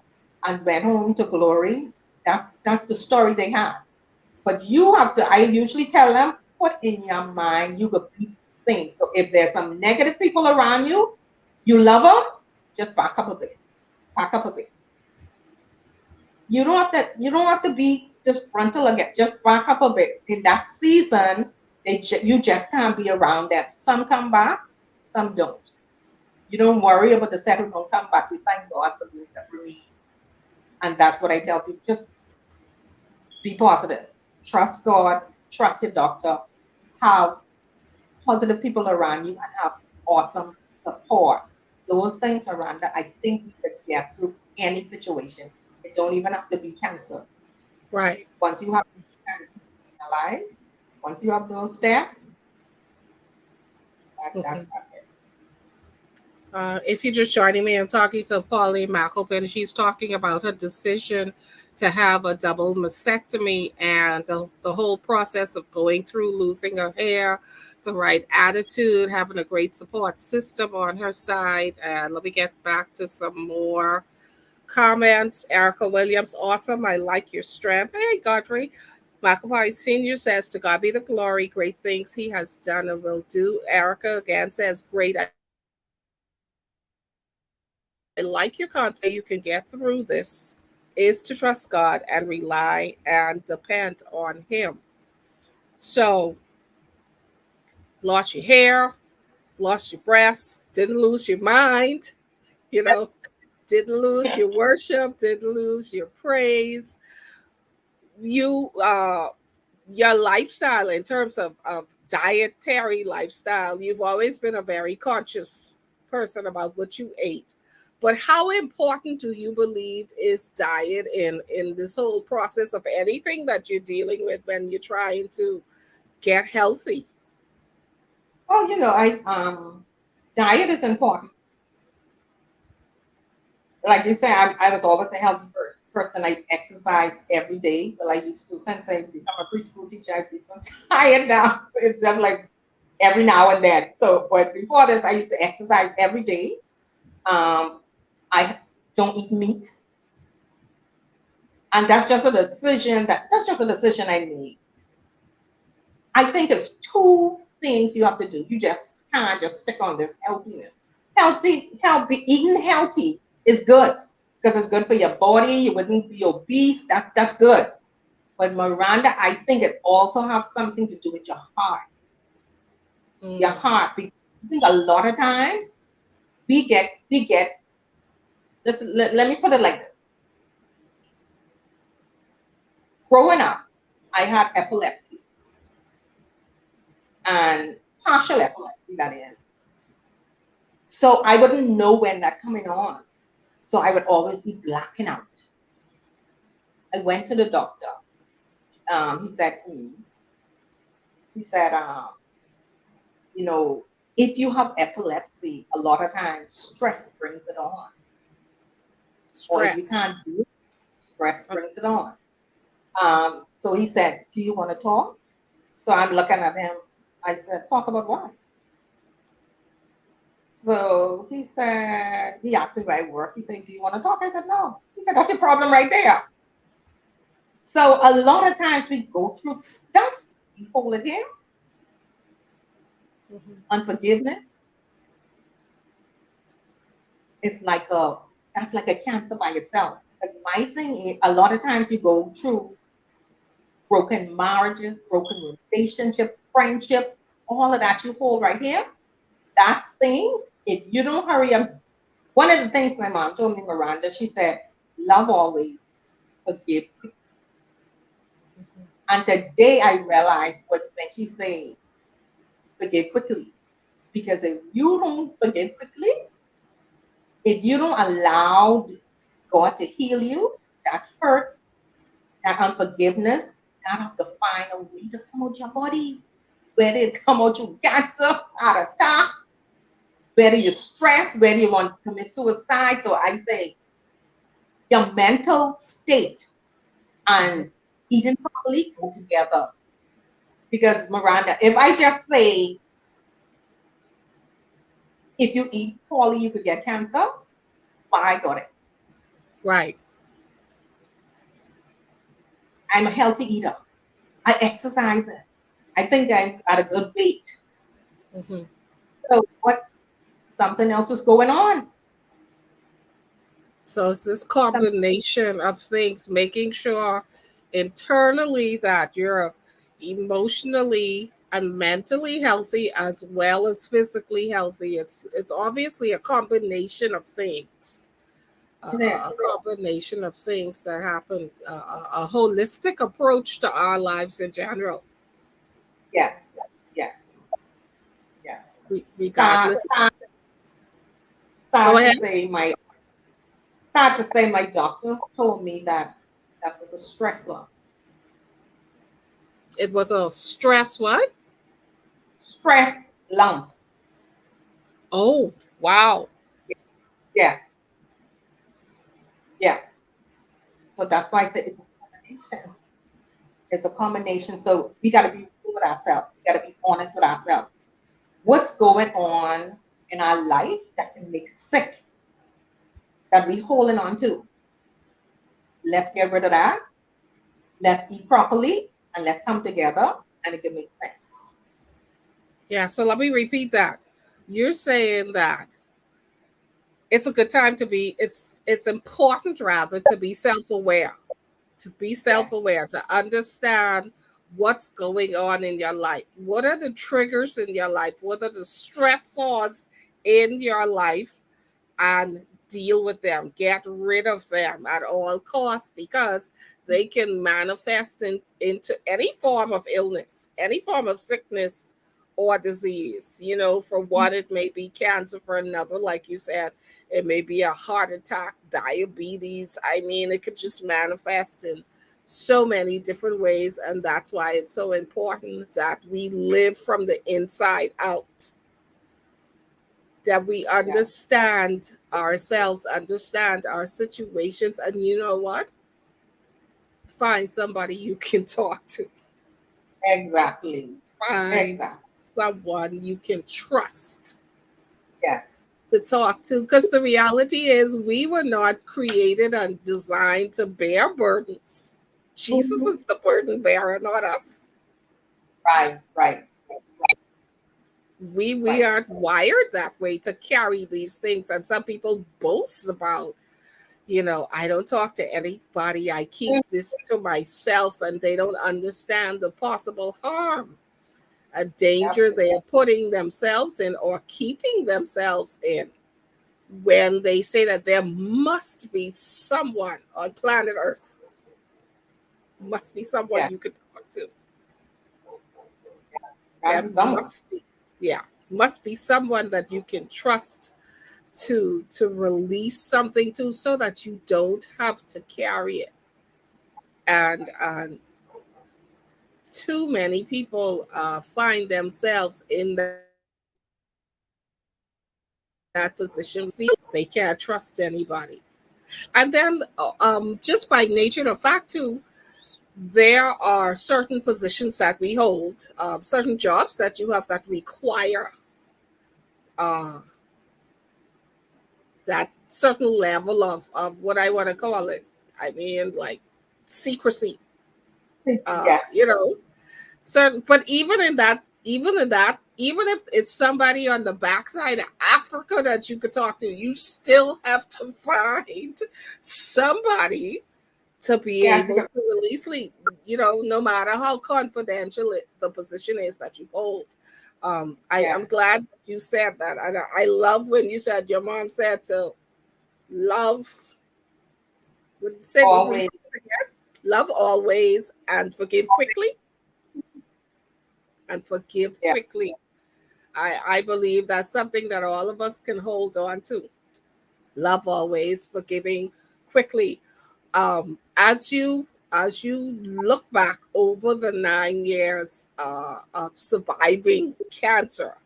and went home to glory. That's the story they have. But you have to, I usually tell them, put in your mind, you could be same. So if there's some negative people around you, you love them, just back up a bit. Back up a bit. You don't have to be disgruntled again. Just back up a bit. In that season, you just can't be around them. Some come back, some don't. You don't worry about the set who don't come back. We thank God for those that remain. And that's what I tell people. Just be positive. Trust God, trust your doctor, have positive people around you, and have awesome support. Those things, Miranda, I think we could get through any situation. It don't even have to be cancer. Right. Once you have your life, once you have those steps, Mhm. that's it. If you're just joining me, I'm talking to Pauline McAlpin. She's talking about her decision to have a double mastectomy and the whole process of going through losing her hair, the right attitude, having a great support system on her side. And let me get back to some more comments. Erica Williams, awesome. I like your strength. Hey, Godfrey. McAlpine Sr. says, to God be the glory, great things he has done and will do. Erica again says, great. I like your confidence. You can get through this is to trust God and rely and depend on Him. So, lost your hair, lost your breasts, didn't lose your mind, you know, didn't lose your worship, didn't lose your praise. You your lifestyle in terms of dietary lifestyle, you've always been a very conscious person about what you ate. But how important do you believe is diet in this whole process of anything that you're dealing with when you're trying to get healthy? Oh, I diet is important. Like you say, I was always a healthy person. I exercise every day. Well, I used to since I become a preschool teacher. I be so tired now. It's just like every now and then. So, but before this, I used to exercise every day. I don't eat meat, and that's just a decision I made. I think it's two things you have to do. You just can't just stick on this healthiness. Eating healthy is good because it's good for your body. You wouldn't be obese. That's good. But Miranda, I think it also has something to do with your heart. Your Mm, heart. Because I think a lot of times we get. Let me put it like this. Growing up, I had epilepsy and partial epilepsy, that is. So I wouldn't know when that coming on. So I would always be blacking out. I went to the doctor. He said to me, he said, you know, if you have epilepsy, a lot of times stress brings it on. Or if you stress. can't do it, stress brings it on. So he said, do you want to talk? So I'm looking at him. I said, talk about what? So he asked me where I work. He said, do you want to talk? I said, no. He said, that's your problem right there. So a lot of times we go through stuff, we hold it in, Mhm. unforgiveness. It's like that's like a cancer by itself. But my thing is, a lot of times you go through broken marriages, broken relationships, friendship, all of that you hold right here. That thing, if you don't hurry up, one of the things my mom told me, Miranda, she said, love always, forgive quick. Mhm. And today I realized what when she said, forgive quickly. Because if you don't forgive quickly, if you don't allow God to heal you, that hurt, that unforgiveness, that have to find a way to come out your body. Whether it come out through cancer, heart attack, whether you're stressed, whether you want to commit suicide. So I say your mental state and eating properly go together. Because Miranda, if I just say if you eat poorly, you could get cancer, well, I got it. Right. I'm a healthy eater. I exercise it. I think I'm at a good weight. Mm-hmm. So what something else was going on. So it's this Some, combination of things, making sure internally that you're emotionally and mentally healthy as well as physically healthy. It's obviously a combination of things. it A is. combination of things that happen, a holistic approach to our lives in general, Yes. Yes. Yes. Sad, regardless. Go sad to ahead. say my doctor told me that that was a stressor. It was a stress what? Stress lump. Oh, wow. Yes. Yeah. So that's why I said it's a combination. It's a combination. So we got to be real with ourselves. We got to be honest with ourselves. What's going on in our life that can make us sick, that we holding on to? Let's get rid of that. Let's eat properly and let's come together and it can make sense. Yeah, so let me repeat that. You're saying that it's a good time to be it's important rather to be self-aware, to be Yes. self-aware, to understand what's going on in your life. What are the triggers in your life? What are the stressors in your life, and deal with them. Get rid of them at all costs because they can manifest into any form of illness, any form of sickness or disease. You know, for one, it may be cancer. For another, like you said, it may be a heart attack, diabetes. I mean, it could just manifest in so many different ways. And that's why it's so important that we live from the inside out, that we Yes. understand ourselves, understand our situations, and you know what? Find somebody you can talk to. Exactly. Find Exactly. someone you can trust Yes. to talk to. Because the reality is, we were not created and designed to bear burdens. Jesus Mhm. is the burden bearer, not us. Right. Right. We Right. aren't wired that way to carry these things. And some people boast about, you know, I don't talk to anybody. I keep Mm. this to myself, and they don't understand the possible harm, a danger Yep. they are putting themselves in or keeping themselves in when they say that there must be someone on planet Earth, must be someone Yes. you could talk to. Gotta There be someone. must be, yeah, must be someone that you can trust to release something to, so that you don't have to carry it. And too many people find themselves in that position, feel they can't trust anybody. And then, just by nature of fact, too, there are certain positions that we hold, certain jobs that you have that require uh, that certain level of what I want to call it. I mean, like secrecy, you Yes. know, certain, but even if it's somebody on the backside of Africa that you could talk to, you still have to find somebody to be Yes. able to release lead, you know, no matter how confidential the position is that you hold. I'm Yes. glad that you said that. And I love when you said your mom said to love, would say, Always. love always and forgive quickly, and forgive Yeah. quickly. I believe that's something that all of us can hold on to. Love always, forgiving quickly. As you look back over the 9 years of surviving cancer,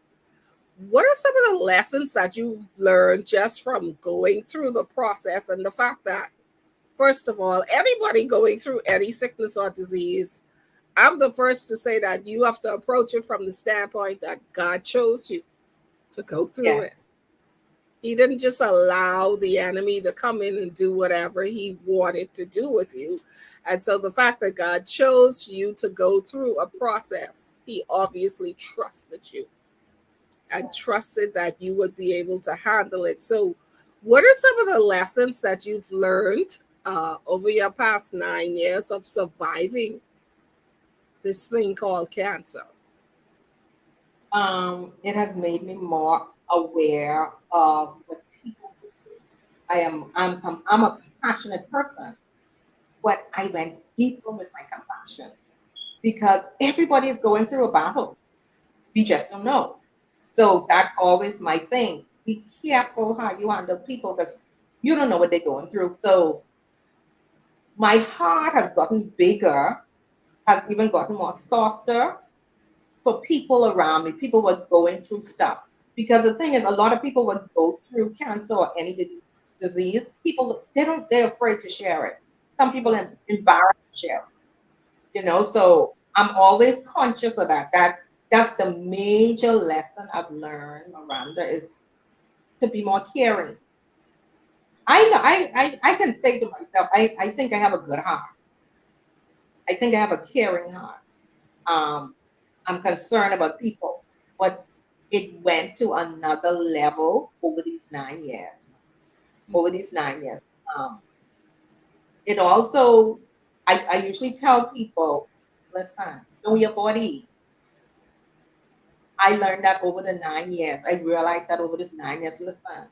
what are some of the lessons that you've learned just from going through the process, and the fact that, first of all, anybody going through any sickness or disease, I'm the first to say that you have to approach it from the standpoint that God chose you to go through it. Yes. He didn't just allow the enemy to come in and do whatever he wanted to do with you. And so the fact that God chose you to go through a process, he obviously trusted you and trusted that you would be able to handle it. So, what are some of the lessons that you've learned over your past 9 years of surviving this thing called cancer? It has made me more aware of what people go through. I'm a compassionate person, but I went deeper with my compassion because everybody is going through a battle. We just don't know. So that's always my thing. Be careful how you handle people because you don't know what they're going through. So my heart has gotten bigger, has even gotten more softer for people around me. People were going through stuff. Because the thing is, a lot of people would go through cancer or any disease. People, they're afraid to share it. Some people are embarrassed to share it. So I'm always conscious of that. That's the major lesson I've learned, Miranda, is to be more caring. I know I can say to myself, I think I have a good heart. I think I have a caring heart. Um, I'm concerned about people, but it went to another level over these 9 years. Over these 9 years. Um, it also, I usually tell people, listen, know your body. I learned that over the 9 years. I realized that over this 9 years. Listen,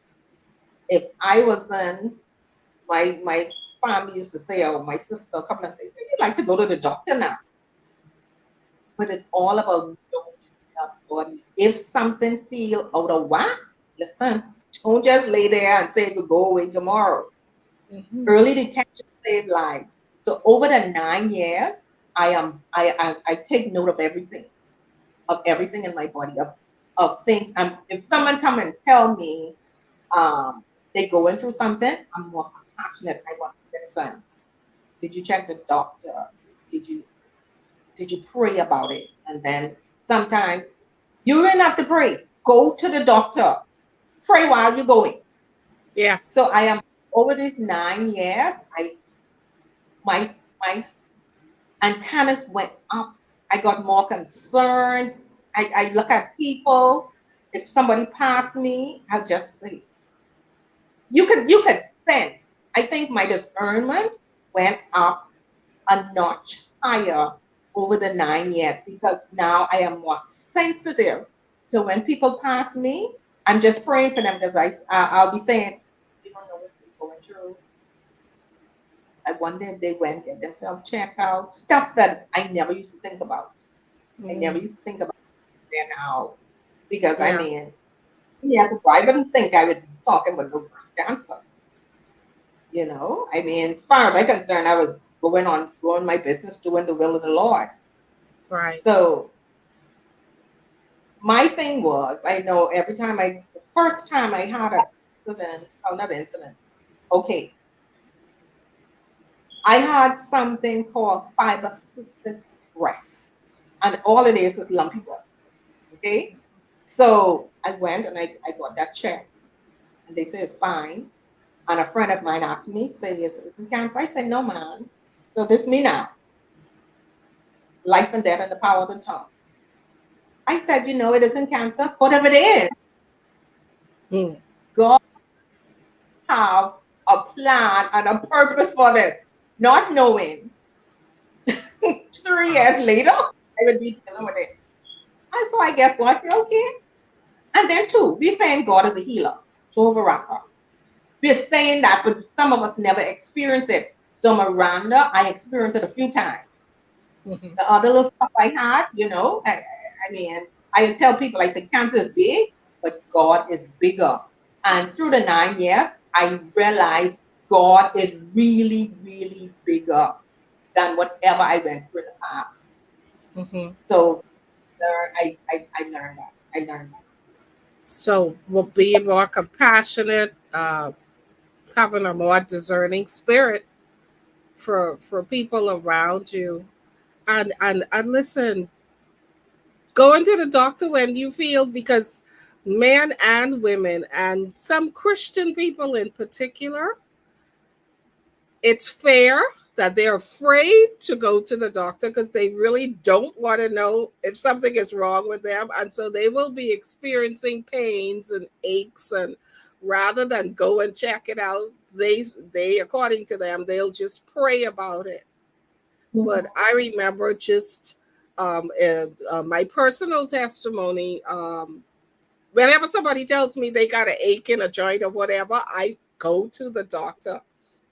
if I wasn't, my family used to say, or my sister come and say, you like to go to the doctor now. But it's all about knowing your body. If something feel out of whack, listen, don't just lay there and say it could go away tomorrow. Mm-hmm. Early detection save lives. So over the 9 years, I take note of everything in my body, of things. If someone come and tell me they going through something, I'm more compassionate. I want to listen. Did you check the doctor? Did you did you pray about it? And then sometimes you don't have to pray. Go to the doctor. Pray while you're going. So Yes. I am over these 9 years. My antennas went up. I got more concerned. I look at people. If somebody passed me, I'll just say, you could sense. I think my discernment went up a notch higher over the 9 years because now I am more sensitive to when people pass me. I'm just praying for them because I'll be saying, you don't know what they're going through. I wonder if they went get themselves checked out. Stuff that I never used to think about. I never Mm. used to think about it now because I Yeah. mean, yes, I wouldn't think I would be talking about no breast cancer. I mean, as far as I'm concerned, I was going my business, doing the will of the Lord. Right. So my thing was, I know the first time I had an incident, oh, not incident, okay, I had something called fiber cystic breast, and all it is lumpy breast. Okay, so I went and I got that checked, and they said it's fine. And a friend of mine asked me, say, is it cancer? I said, no, man. So this me now, life and death and the power of the tongue. I said, it isn't cancer. Whatever it is, Mm. God have a plan and a purpose for this. Not knowing 3 years later, I would be dealing with it. And so I guess God said, okay. And then two, we're saying God is a healer, Jehovah Rapha. We're saying that, but some of us never experience it. So Miranda, I experienced it a few times. Mhm. The other little stuff I had, I mean, I tell people, I say, cancer is big, but God is bigger. And through the 9 years, I realized God is really, really bigger than whatever I went through in the past. Hmm. So I learned that. I learned that. So we'll be more compassionate, having a more discerning spirit for people around you. And listen, going to the doctor when you feel, because men and women and some Christian people in particular, it's fair that they're afraid to go to the doctor because they really don't want to know if something is wrong with them. And so they will be experiencing pains and aches. And rather than go and check it out, they according to them, they'll just pray about it. Mhm. But I remember just my personal testimony. Whenever somebody tells me they got an ache in a joint or whatever, I go to the doctor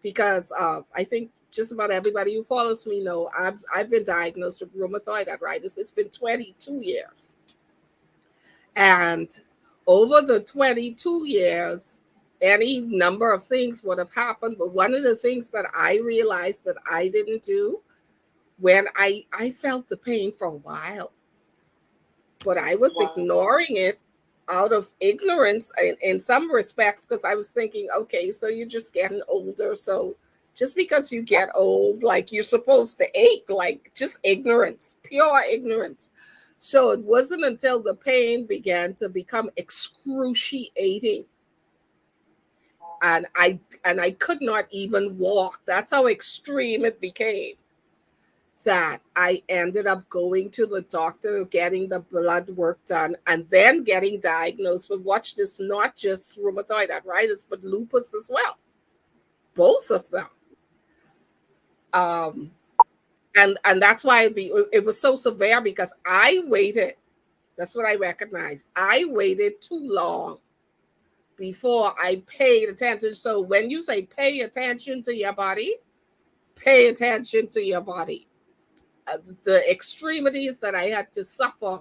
because I think just about everybody who follows me know I've been diagnosed with rheumatoid arthritis. It's been 22 years, and over the 22 years, any number of things would have happened. But one of the things that I realized that I didn't do when I felt the pain for a while, but I was Wow. ignoring it out of ignorance in some respects because I was thinking, okay, so you're just getting older. So just because you get old, like you're supposed to ache, like just ignorance, pure ignorance. So it wasn't until the pain began to become excruciating and I could not even walk. That's how extreme it became that I ended up going to the doctor, getting the blood work done, and then getting diagnosed with, watch this, not just rheumatoid arthritis, but lupus as well. Both of them. Um, and that's why it was so severe because I waited. That's what I recognized. I waited too long before I paid attention. So when you say pay attention to your body, pay attention to your body. The extremities that I had to suffer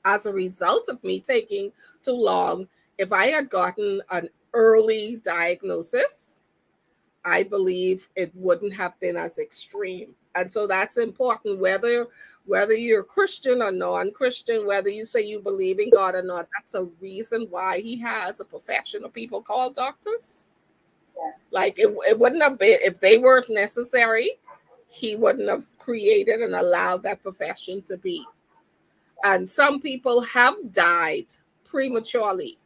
as a result of me taking too long. If I had gotten an early diagnosis, I believe it wouldn't have been as extreme. And so that's important, whether you're Christian or non-Christian, whether you say you believe in God or not, that's a reason why he has a profession of people called doctors. Yeah. Like it wouldn't have been if they weren't necessary, he wouldn't have created and allowed that profession to be. And some people have died prematurely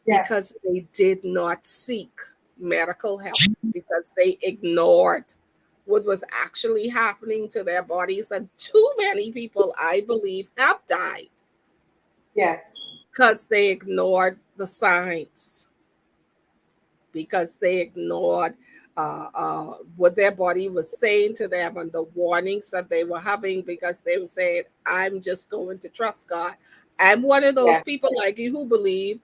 Yes. because they did not seek medical help, because they ignored what was actually happening to their bodies. And too many people, I believe, have died Yes. because they ignored the signs, because they ignored what their body was saying to them and the warnings that they were having, because they were saying, I'm just going to trust God. I'm one of those Yes. people like you who believe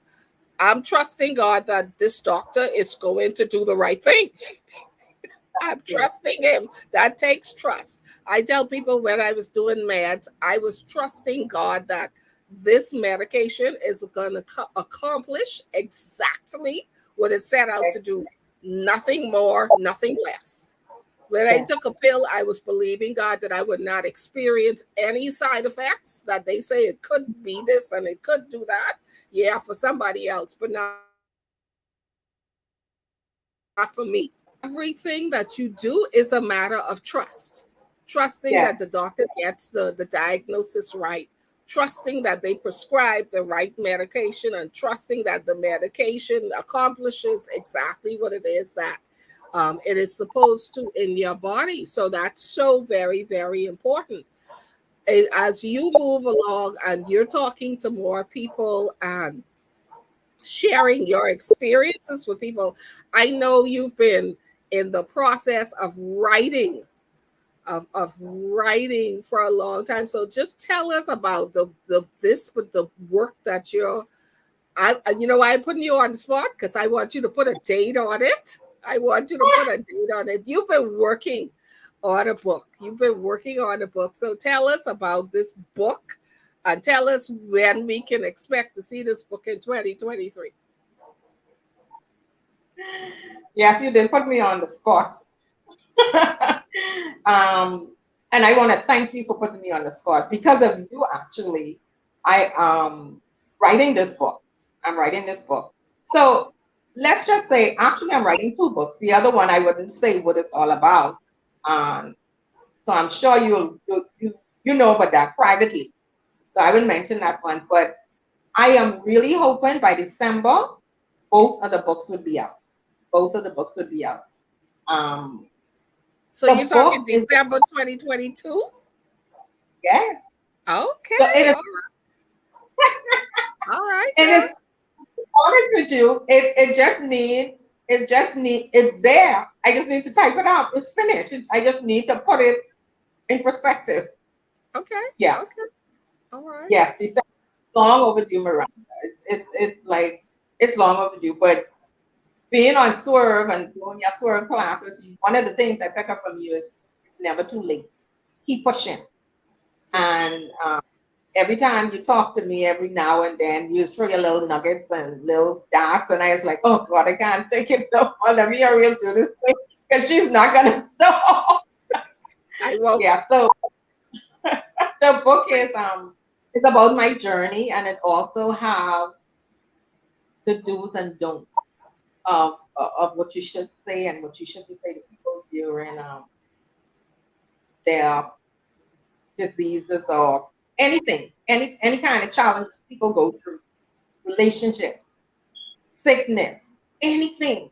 I'm trusting God that this doctor is going to do the right thing. I'm True. trusting him. That takes trust. I tell people when I was doing meds, I was trusting God that this medication is going to accomplish exactly what it set out to Okay. do. Nothing more, nothing less. When I Yeah. took a pill, I was believing God that I would not experience any side effects, that they say it could be this and it could do that. Yeah, for somebody else, but not for me. Everything that you do is a matter of trust. Trusting that the doctor Yes. gets the diagnosis right, trusting that they prescribe the right medication, and trusting that the medication accomplishes exactly what it is that it is supposed to in your body. So that's so very, very important. As you move along and you're talking to more people and sharing your experiences with people, I know you've been in the process of writing of writing for a long time. So just tell us about the work that you're. I'm putting you on the spot because I want you to put a date on it. I want you to put a date on it. You've been working on a book. You've been working on a book. So tell us about this book and tell us when we can expect to see this book in 2023. Yes, you did put me on the spot. um, and I want to thank you for putting me on the spot. Because of you, actually, I writing this book. I'm writing this book. So let's just say, actually, I'm writing two books. The other one, I wouldn't say what it's all about. Um, so I'm sure you know about that privately. So I will mention that one. But I am really hoping by December, both of the books would be out. Both of the books would be out. Um, So you're the talking book is December 2022? yes. So Okay. it is, All right and now. it's honest with you, it's there. I just need to type it out. It's finished. I just need to put it in perspective. Okay. Yes, Okay. All right. yes. December long overdue, Miranda. It's like it's long overdue. But being on Swerve and doing your Swerve classes, one of the things I pick up from you is it's never too late. Keep pushing. Yeah. And every time you talk to me, every now and then, you throw your little nuggets and little darts. And I was like, oh God, I can't take it no more. Let me hurry up do this thing because she's not going to stop. I won't. Yeah. So the book is it's about my journey, and it also have the do's and don'ts of what you should say and what you shouldn't say to people during their diseases or anything, any kind of challenge people go through, relationships, sickness, anything.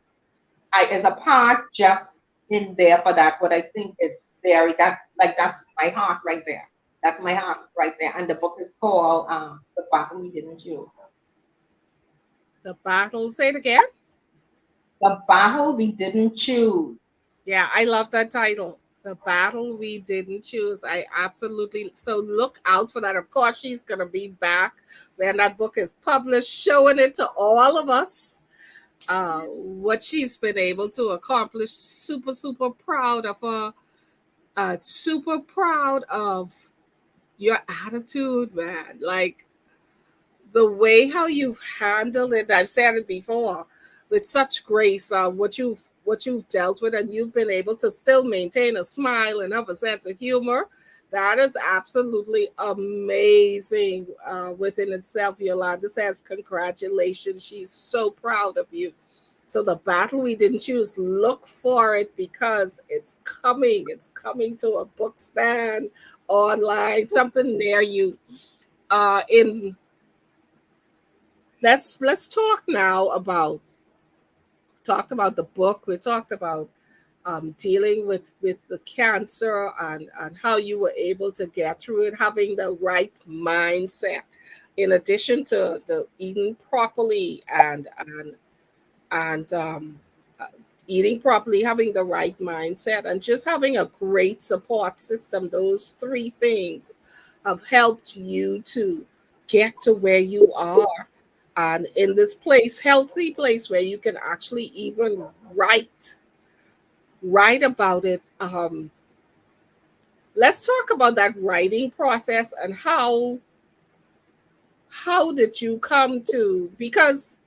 I is a part just in there for that. What I think is very that's my heart right there. That's my heart right there. And the book is called The Battle We Didn't Choose. The battle. Say it again. The Battle We Didn't Choose. Yeah, I love that title. The battle we didn't choose. I absolutely so look out for that. Of course, she's gonna be back when that book is published, showing it to all of us. What she's been able to accomplish. Super, super proud of her. Super proud of your attitude, man. Like the way how you've handled it. I've said it before with such grace. What you've dealt with, and you've been able to still maintain a smile and have a sense of humor. That is absolutely amazing within itself. Yolanda says, "Congratulations! She's so proud of you." So the battle we didn't choose, look for it because it's coming. It's coming to a book stand, online, something near you. In let's talk now about talked about the book. We talked about dealing with the cancer and how you were able to get through it, having the right mindset, in addition to the eating properly and uh, eating properly, having the right mindset, and just having a great support system. Those three things have helped you to get to where you are, and in this place, healthy place, where you can actually even write about it. Let's talk about that writing process and how did you come to, because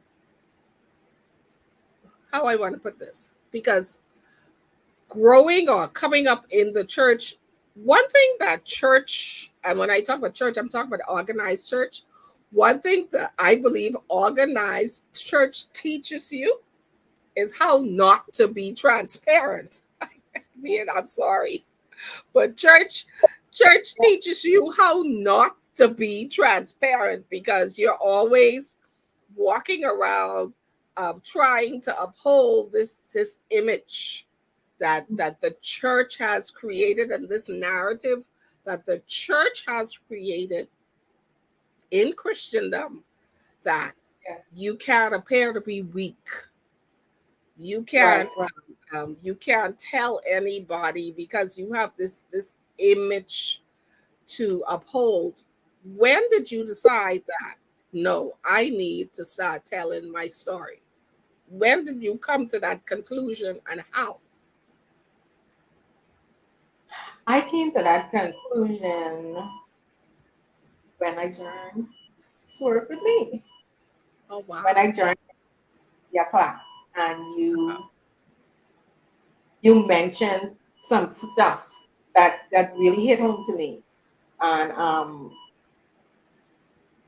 how I want to put this, because growing or coming up in the church, one thing that church, and when I talk about church, I'm talking about organized church. One thing that I believe organized church teaches you is how not to be transparent. I mean, I'm sorry, but church teaches you how not to be transparent because you're always walking around trying to uphold this image that the church has created, and this narrative that the church has created in Christendom, that Yeah. you can't appear to be weak. You Right, can't right. you can't tell anybody because you have this image to uphold. When did you decide that no, I need to start telling my story? When did you come to that conclusion, and how? I came to that conclusion when I joined Swerve with me, Oh when wow. I joined your class, and Uh-huh. you mentioned some stuff that really hit home to me, and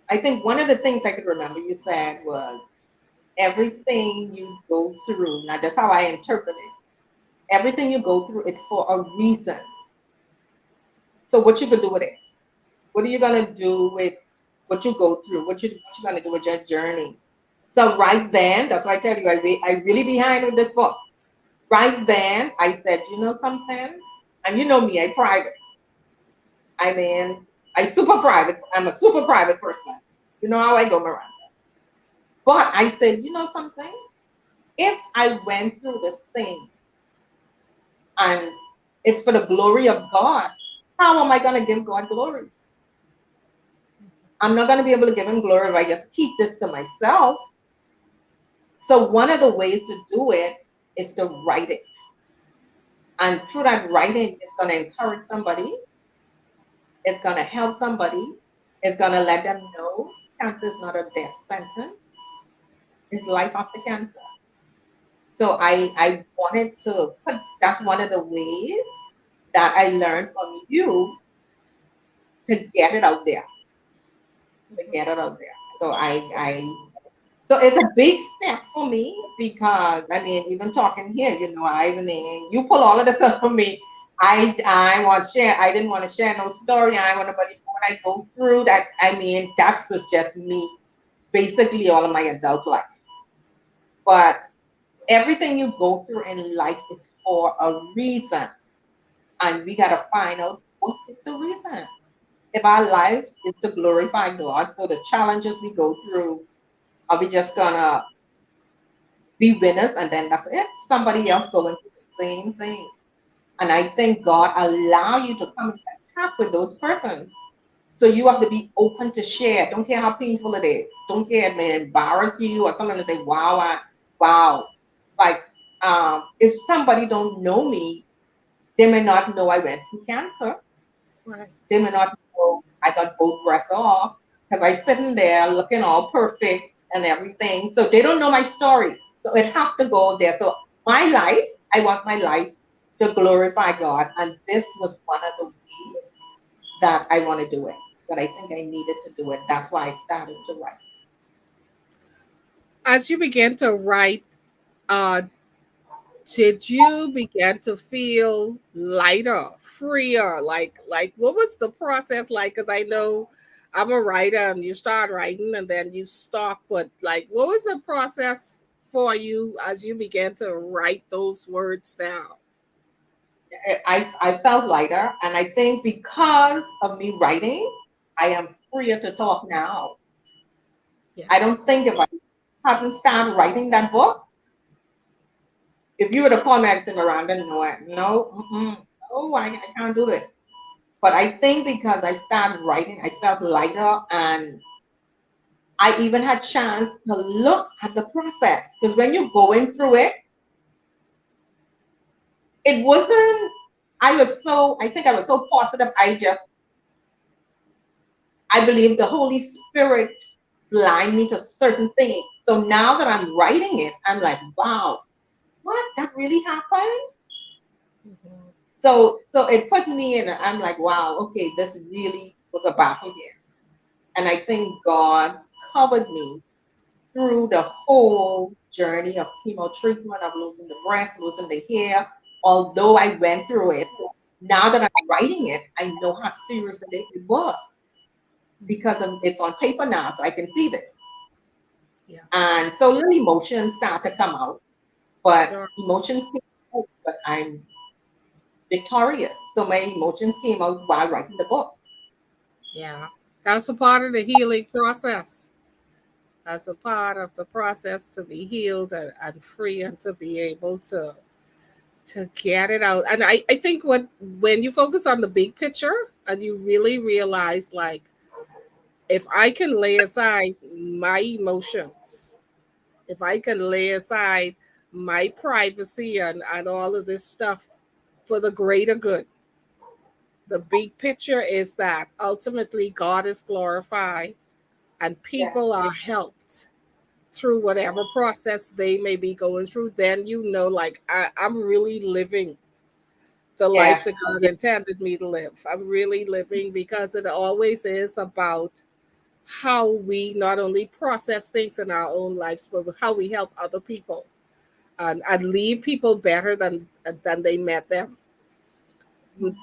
I think one of the things I could remember you said was everything you go through. Now, that's how I interpret it. Everything you go through, it's for a reason. So, what you could do with it? What are you gonna do with what you go through? What you gonna do with your journey? So right then, that's why I tell you, I really behind with this book. Right then, I said, you know something, and you know me, I private. I mean, I super private. I'm a super private person. You know how I go, Miranda. But I said, you know something, if I went through this thing and it's for the glory of God, how am I gonna give God glory? I'm not gonna be able to give him glory if I just keep this to myself. So one of the ways to do it is to write it. And through that writing, it's going to encourage somebody, it's going to help somebody, it's going to let them know cancer is not a death sentence, it's life after cancer. So I wanted to put that's one of the ways that I learned from you to get it out there, to get it out there. So so it's a big step for me because I mean, even talking here, you know, I mean, you pull all of the stuff from me. I want to share. I didn't want to share no story. I want nobody know what I go through. That I mean, that was just me, basically all of my adult life. But everything you go through in life is for a reason, and we gotta find out what is the reason. If our life is to glorify God, so the challenges we go through, are we just gonna be winners and then that's it? Somebody else going through the same thing. And I think God allow you to come in contact with those persons. So you have to be open to share. Don't care how painful it is. Don't care if it may embarrass you or someone to say, wow, wow. Like if somebody don't know me, they may not know I went through cancer. Right. They may not know I got both breasts off because I sitting there looking all perfect and everything. So they don't know my story. So it have to go there. So my life, I want my life to glorify God. And this was one of the ways that I want to do it. That I think I needed to do it. That's why I started to write. As you began to write, uh, did you begin to feel lighter, freer? Like what was the process like? Because I know I'm a writer and you start writing and then you stop, but like what was the process for you as you began to write those words down? I felt lighter. And I think because of me writing, I am freer to talk now. Yeah. I don't think if I hadn't started writing that book, if you were to call me and say, Miranda, no, I can't do this. But I think because I started writing, I felt lighter and I even had chance to look at the process. Because when you're going through it, it wasn't, I think I was so positive. I believe the Holy Spirit blind me to certain things. So now that I'm writing it, I'm like, wow, what? That really happened? Mhm. So it put me in, I'm like, wow, okay, this really was a battle here. And I think God covered me through the whole journey of chemo treatment, of losing the breast, losing the hair. Although I went through it, now that I'm writing it, I know how serious it was because it's on paper now, so I can see this. Yeah, And so little emotions start to come out, but sure. emotions came out, but I'm victorious. So my emotions came out while writing the book. Yeah. That's a part of the healing process. That's a part of the process to be healed and free and to be able to get it out. And I think when you focus on the big picture and you really realize like if I can lay aside my emotions, if I can lay aside my privacy and all of this stuff for the greater good, The big picture is that ultimately God is glorified and people Yes. are helped through whatever process they may be going through. Then you know, like I'm really living the life that Yes. God Yes. intended me to live. I'm really living because it always is about how we not only process things in our own lives, but how we help other people and leave people better than they met them,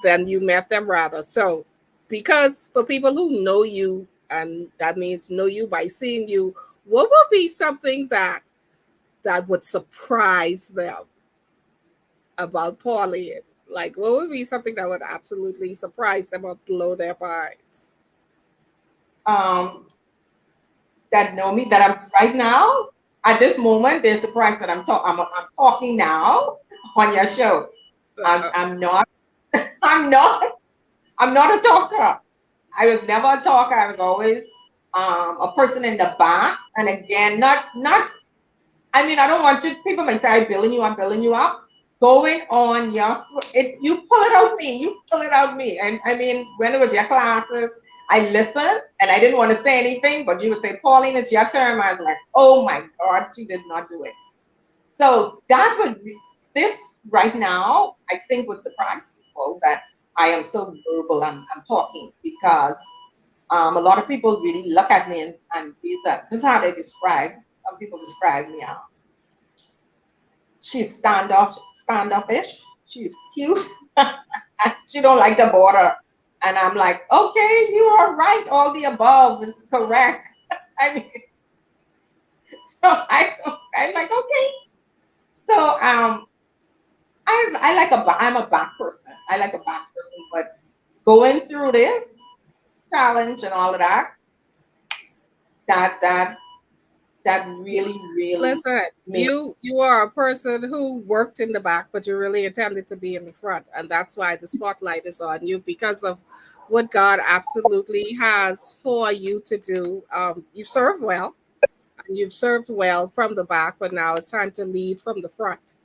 than you met them rather. So, because for people who know you, and that means know you by seeing you, what would be something that would surprise them about Pauline? Like, what would be something that would absolutely surprise them or blow their minds? Um, that know me that I'm right now at this moment. They're surprised that I'm talking now on your show. Uh, I'm not. I'm not. I'm not a talker. I was never a talker. I was always a person in the back. And again, not. I mean, I don't want to. People may say I'm building you. I'm building you up. Going on your you pull it out me. You pull it out me. And I mean, when it was your classes, I listened and I didn't want to say anything, but you would say, Pauline, it's your turn. I was like, oh my God, she did not do it. So that would be this right now, I think would surprise people that I am so verbal. I'm talking because a lot of people really look at me and these are just how they describe. Some people describe me. She's standoffish. She's cute. She don't like the border. And I'm like, okay, you are right. All the above is correct. I mean, so I'm like, okay. So I like I'm a back person. I like a back person, but going through this challenge and all of that that that really Listen, made you are a person who worked in the back, but you really intended to be in the front, and that's why the spotlight is on you because of what God absolutely has for you to do. You serve well, and you've served well from the back, but now it's time to lead from the front.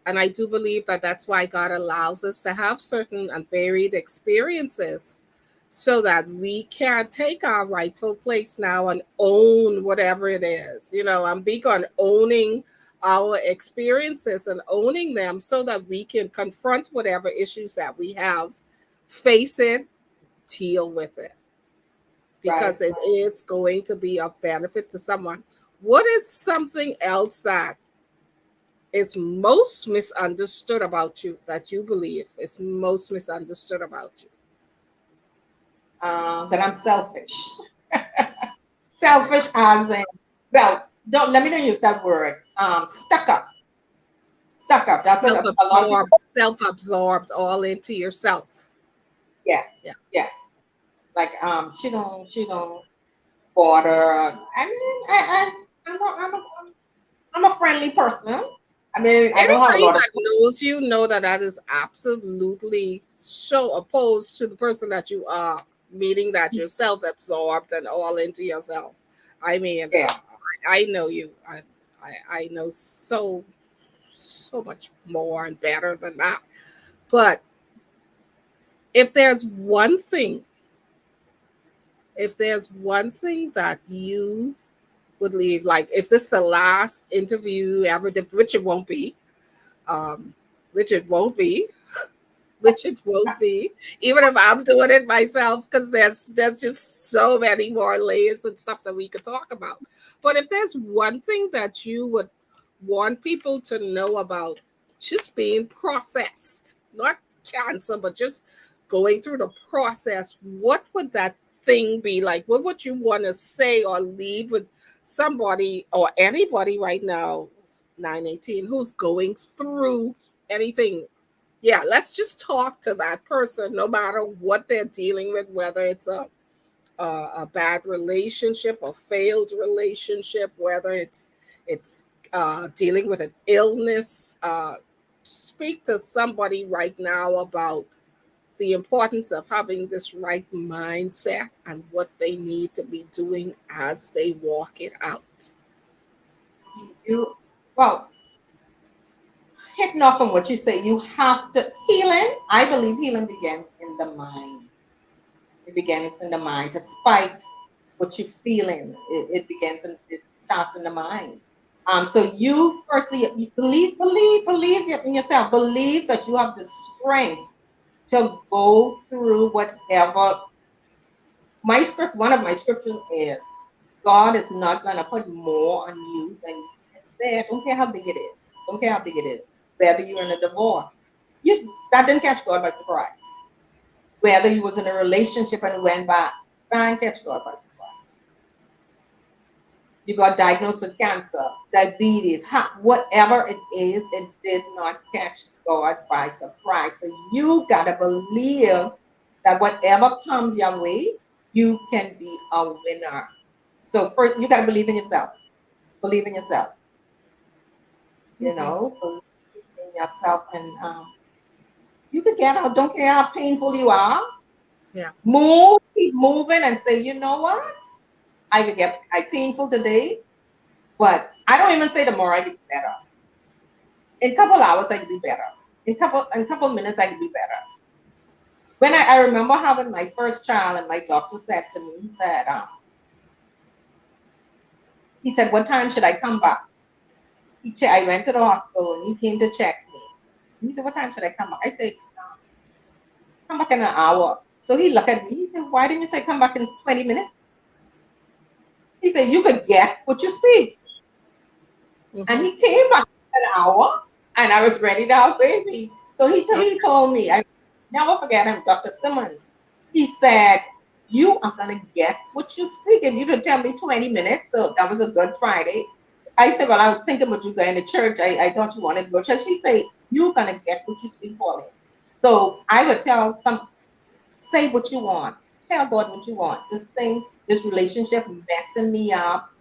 And I do believe that that's why God allows us to have certain and varied experiences so that we can take our rightful place now and own whatever it is. You know, I'm big on owning our experiences and owning them so that we can confront whatever issues that we have, face it, deal with it, right. because it is going to be of benefit to someone. What is something else that is most misunderstood about you, that you believe is most misunderstood about you? That I'm selfish. Selfish as in, well, don't let me not use that word. Stuck up. Stuck up. That's what a lot of people. Self-absorbed, all into yourself. Yes, Yeah. yes. Like she don't bother. I mean, I'm a friendly person. I mean, I don't have a Anybody lot of. that knows you know that that is absolutely so opposed to the person that you are, meaning that you're self-absorbed and all into yourself. I mean, Yeah. I know you. I know so much more and better than that. But if there's one thing, if there's one thing that you would leave, like if this is the last interview you ever did, which it won't be, um, which it won't be, which it won't be, even if I'm doing it myself, because there's just so many more layers and stuff that we could talk about. But if there's one thing that you would want people to know about just being processed, not cancer, but just going through the process, what would that thing be like? What would you want to say or leave with somebody or anybody right now, 918, who's going through anything? Yeah, let's just talk to that person no matter what they're dealing with, whether it's a bad relationship, a failed relationship, whether it's dealing with an illness. Speak to somebody right now about the importance of having this right mindset and what they need to be doing as they walk it out. You well, hitting off on what you say, you have to healing. I believe healing begins in the mind. It begins in the mind. Despite what you're feeling, it begins and it starts in the mind. So you firstly you believe in yourself. Believe that you have the strength to go through whatever. My script, one of my scriptures is, God is not gonna put more on you than you can bear. Don't care how big it is. Don't care how big it is. Whether you're in a divorce, that didn't catch God by surprise. Whether you was in a relationship and it went back, that didn't catch God by surprise. You got diagnosed with cancer, diabetes, whatever it is, it did not catch God by surprise. So you gotta believe that whatever comes your way, you can be a winner. So first, you gotta believe in yourself. Believe in yourself. You Mm-hmm. know, believe in yourself, and you can get out. Don't care how painful you are. Yeah. Move, keep moving, and say, you know what? I could get I painful today, but I don't even say tomorrow I get better. In a couple hours I could be better. In couple minutes I could be better. When I remember having my first child, and my doctor said to me, he said, what time should I come back? I went to the hospital and he came to check me. He said, what time should I come back? I said, come back in an hour. So he looked at me. He said, why didn't you say come back in 20 minutes? He said, you could get what you speak. And Mm-hmm. he came back in an hour and I was ready to have baby. So he told me, I never forget him, Dr. Simmons. He said, you are going to get what you speak. If you could tell me 20 minutes, so that was a good Friday. I said, well, I was thinking about you going to church. I thought you wanted to go to church. He said, you're going to get what you speak, Pauline. So I would say what you want. Tell God what you want. This thing, this relationship messing me up.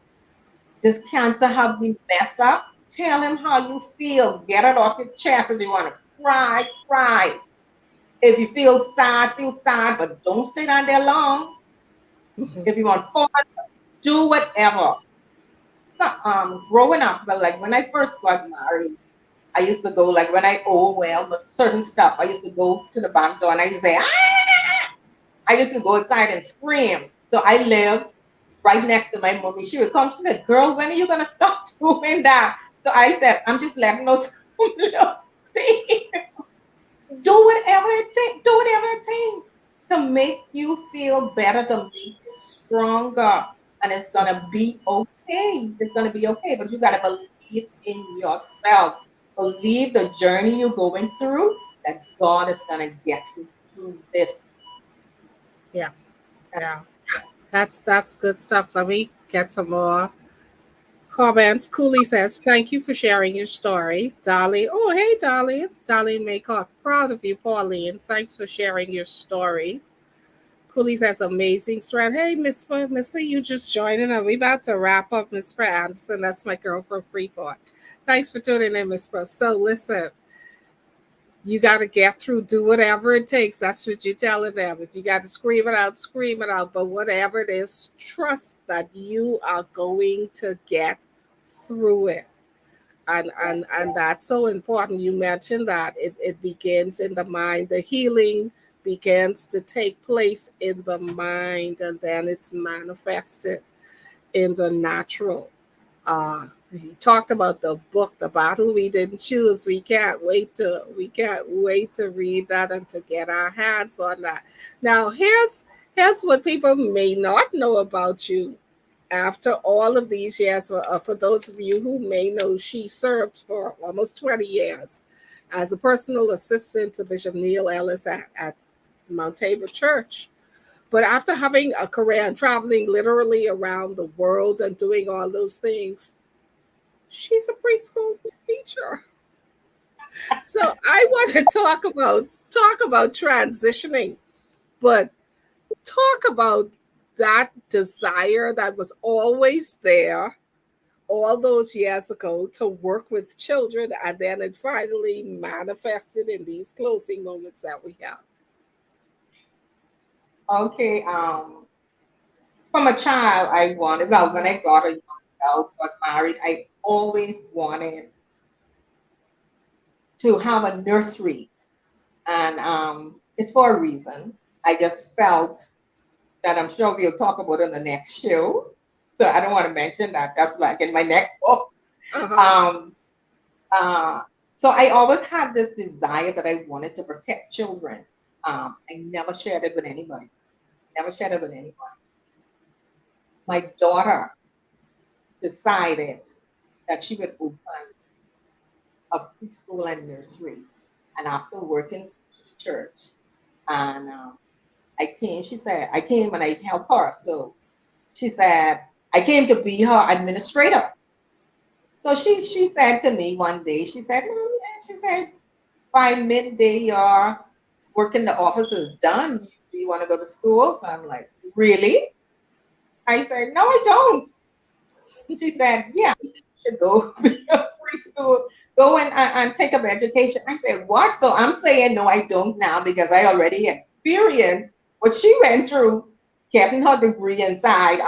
This cancer have me messed up. Tell him how you feel. Get it off your chest. If you want to cry, cry. If you feel sad, but don't stay down there long. Mm-hmm. If you want fun, do whatever. So, growing up, but like when I first got married, I used to go like when I overwhelmed with certain stuff. I used to go to the back door and I used to say, ah! I used to go inside and scream. So I live right next to my mommy. She would come. She said, "Girl, when are you gonna stop doing that?" So I said, "I'm just letting those little things. Do whatever it takes. Do whatever it takes to make you feel better, to make you stronger, and it's gonna be okay. It's gonna be okay. But you gotta believe in yourself. Believe the journey you're going through. That God is gonna get you through this. Yeah. Yeah. That's good stuff. Let me get some more comments. Cooley says, thank you for sharing your story. Dolly. Oh, hey, Dolly. It's Dolly Maycock. Proud of you, Pauline. Thanks for sharing your story. Cooley says, amazing strength. Hey, Missy, you just joining us. We about to wrap up, Miss Anderson. That's my girl from Freeport. Thanks for tuning in, Miss Pro. So listen, you got to get through, do whatever it takes. That's what you're telling them. If you got to scream it out, scream it out. But whatever it is, trust that you are going to get through it. And Yes. that's so important. You mentioned that it begins in the mind. The healing begins to take place in the mind, and then it's manifested in the natural. We talked about the book, The Battle We Didn't Choose. We can't wait to read that and to get our hands on that. Now, here's what people may not know about you after all of these years. For those of you who may know, she served for almost 20 years as a personal assistant to Bishop Neil Ellis at Mount Tabor Church. But after having a career and traveling literally around the world and doing all those things, she's a preschool teacher. So I want to talk about transitioning, but talk about that desire that was always there all those years ago to work with children, and then it finally manifested in these closing moments that we have. Okay. From a child, I wanted. Well, when I got a young adult, got married, I always wanted to have a nursery, and It's for a reason. I just felt that I'm sure we'll talk about in the next show. So I don't want to mention that. That's like in my next book. Uh-huh. Um, uh, so I always had this desire that I wanted to protect children. I never shared it with anybody. Never shared it with anybody. My daughter decided that she would open a preschool and nursery. And after working for the church, and I came, she said, I came and I helped her. So she said, I came to be her administrator. So she said to me one day, she said, she said, by midday, your work in the office is done. Do you want to go to school? So I'm like, really? I said, no, I don't. She said, yeah, you should go to preschool, go and take up education. I said, what? So I'm saying, no, I don't now because I already experienced what she went through getting her degree inside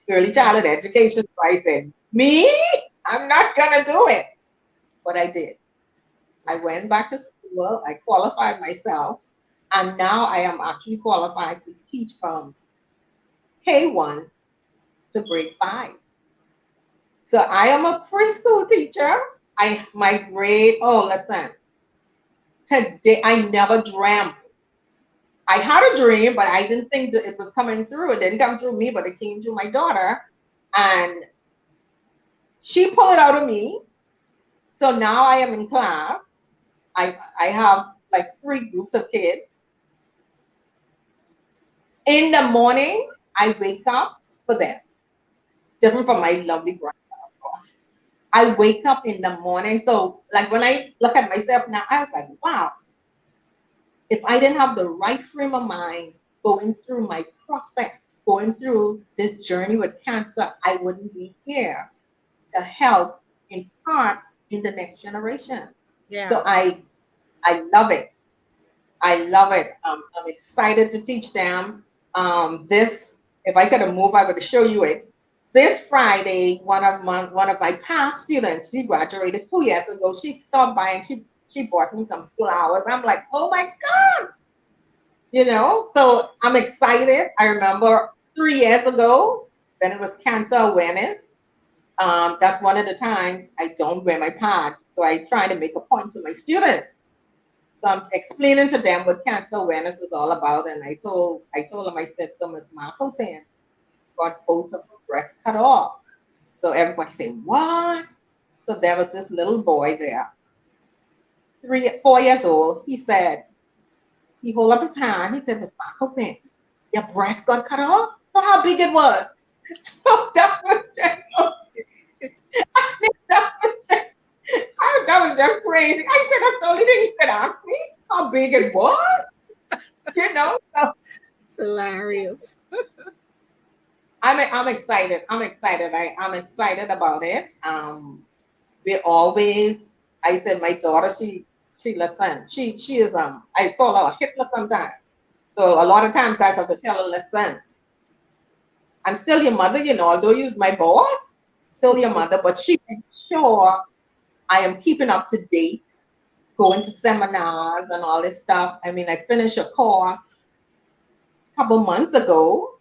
early childhood education. So I said, me? I'm not going to do it. But I did. I went back to school, I qualified myself, and now I am actually qualified to teach from K1 to grade 5. So I am a preschool teacher. My grade, oh listen, today I never dreamt. I had a dream, but I didn't think that it was coming through. It didn't come through me, but it came through my daughter. And she pulled it out of me. So now I am in class. I have like 3 groups of kids. In the morning, I wake up for them. Different from my lovely grandmother, of course. I wake up in the morning. So like when I look at myself now, I was like, wow, if I didn't have the right frame of mind going through my process, going through this journey with cancer, I wouldn't be here to help in part in the next generation. So Yeah. I love it. I love it. I'm excited to teach them. This, if I could have moved, I would have show you it. This Friday, one of my past students, she graduated 2 years ago. She stopped by and she bought me some flowers. I'm like, oh my God, so I'm excited. I remember 3 years ago, when it was cancer awareness. That's one of the times I don't wear my pad. So I try to make a point to my students. So I'm explaining to them what cancer awareness is all about. And I told them, I said, so Miss McAlpin got both of her breasts cut off. So everybody said, what? So there was this little boy there, 4 years old. He said, he hold up his hand. He said, Miss McAlpin, your breast got cut off? So how big it was? So that was just so, that was just, that was just crazy. I said, that's the only thing you could ask me, how big it was, So It's hilarious. I'm excited. I'm excited. I'm excited about it. We always, I said, my daughter, she listen. She is I call her a Hitler sometimes. So a lot of times I have to tell her, listen, I'm still your mother, although you're my boss, still your mother, but she makes sure I am keeping up to date, going to seminars and all this stuff. I mean, I finished a course a couple months ago.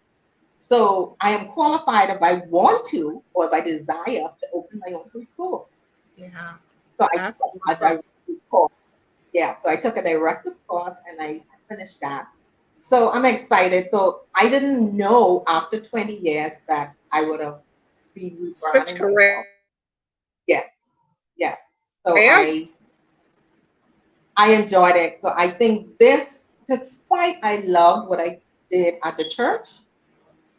So I am qualified if I want to or if I desire to open my own preschool. Yeah. So I That's took a awesome. director's course. Yeah, so I took a director's course and I finished that. So I'm excited. So I didn't know after 20 years that I would have been Switch rebranding myself. careers. Yes, yes. So I enjoyed it. So I think this, despite I loved what I did at the church,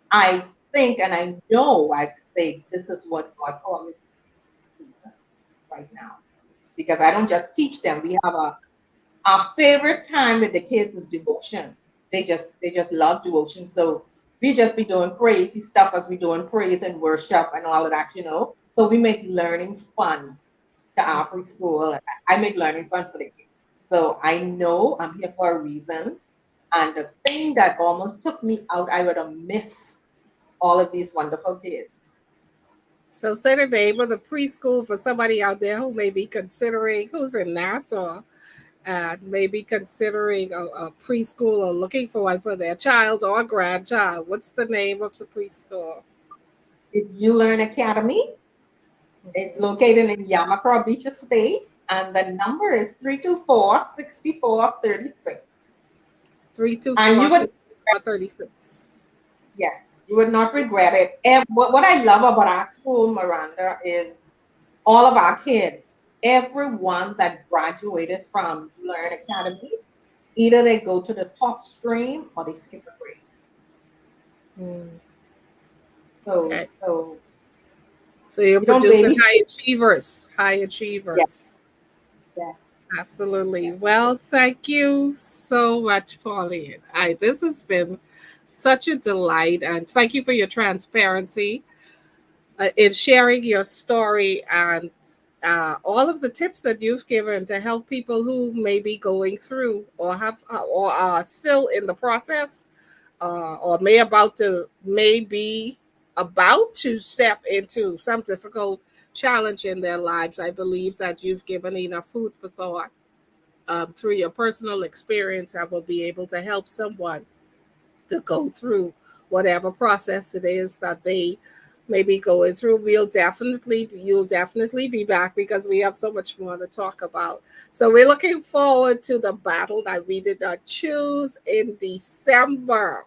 I think and I know I could say this is what God called me to do this season right now. Because I don't just teach them. We have our favorite time with the kids is devotions. They just love devotion. So we just be doing crazy stuff as we doing praise and worship and all of that. So we make learning fun to our preschool. I make learning fun for the kids. So I know I'm here for a reason. And the thing that almost took me out, I would have missed all of these wonderful kids. So say the name of the preschool for somebody out there who may be considering who's in Nassau and maybe considering a preschool or looking for one for their child or grandchild. What's the name of the preschool? It's You Learn Academy. It's located in Yamacraw Beach Estate, and the number is 324-6436. And 324 you would, 36. yes, you would not regret it. And what I love about our school, Miranda, is all of our kids, everyone that graduated from Learn Academy, either they go to the top stream or they skip a grade. Mm, So, okay. so So you're you don't producing babysit. high achievers. High Yes, achievers. yes, Absolutely. yes. Well, thank you so much, Pauline. This has been such a delight, and thank you for your transparency in sharing your story and all of the tips that you've given to help people who may be going through or have or are still in the process or may be about to step into some difficult challenge in their lives. I believe that you've given enough food for thought through your personal experience. I will be able to help someone to go through whatever process it is that they may be going through. You'll definitely be back because we have so much more to talk about. So we're looking forward to the battle that we did not choose in December.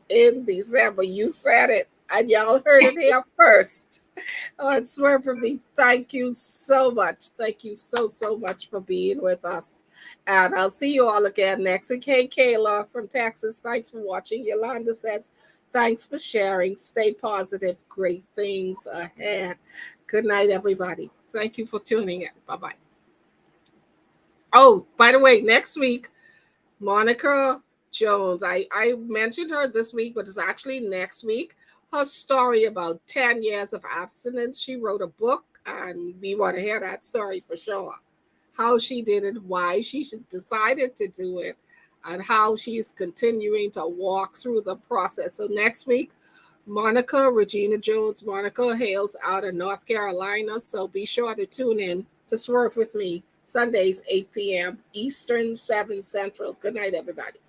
In December, you said it, and y'all heard it here first. Oh, and Swerve, for me, thank you so much. Thank you so much for being with us. And I'll see you all again next week. Hey, Kayla from Texas, thanks for watching. Yolanda says, thanks for sharing. Stay positive. Great things ahead. Good night, everybody. Thank you for tuning in. Bye bye. Oh, by the way, next week, Monica Jones. I mentioned her this week, but it's actually next week. Her story about 10 years of abstinence. She wrote a book, and we want to hear that story for sure. How she did it, why she decided to do it, and how she's continuing to walk through the process. So next week, Regina Jones. Monica hails out of North Carolina. So be sure to tune in to Swerve with me Sundays, 8 p.m. Eastern, 7 Central. Good night, everybody.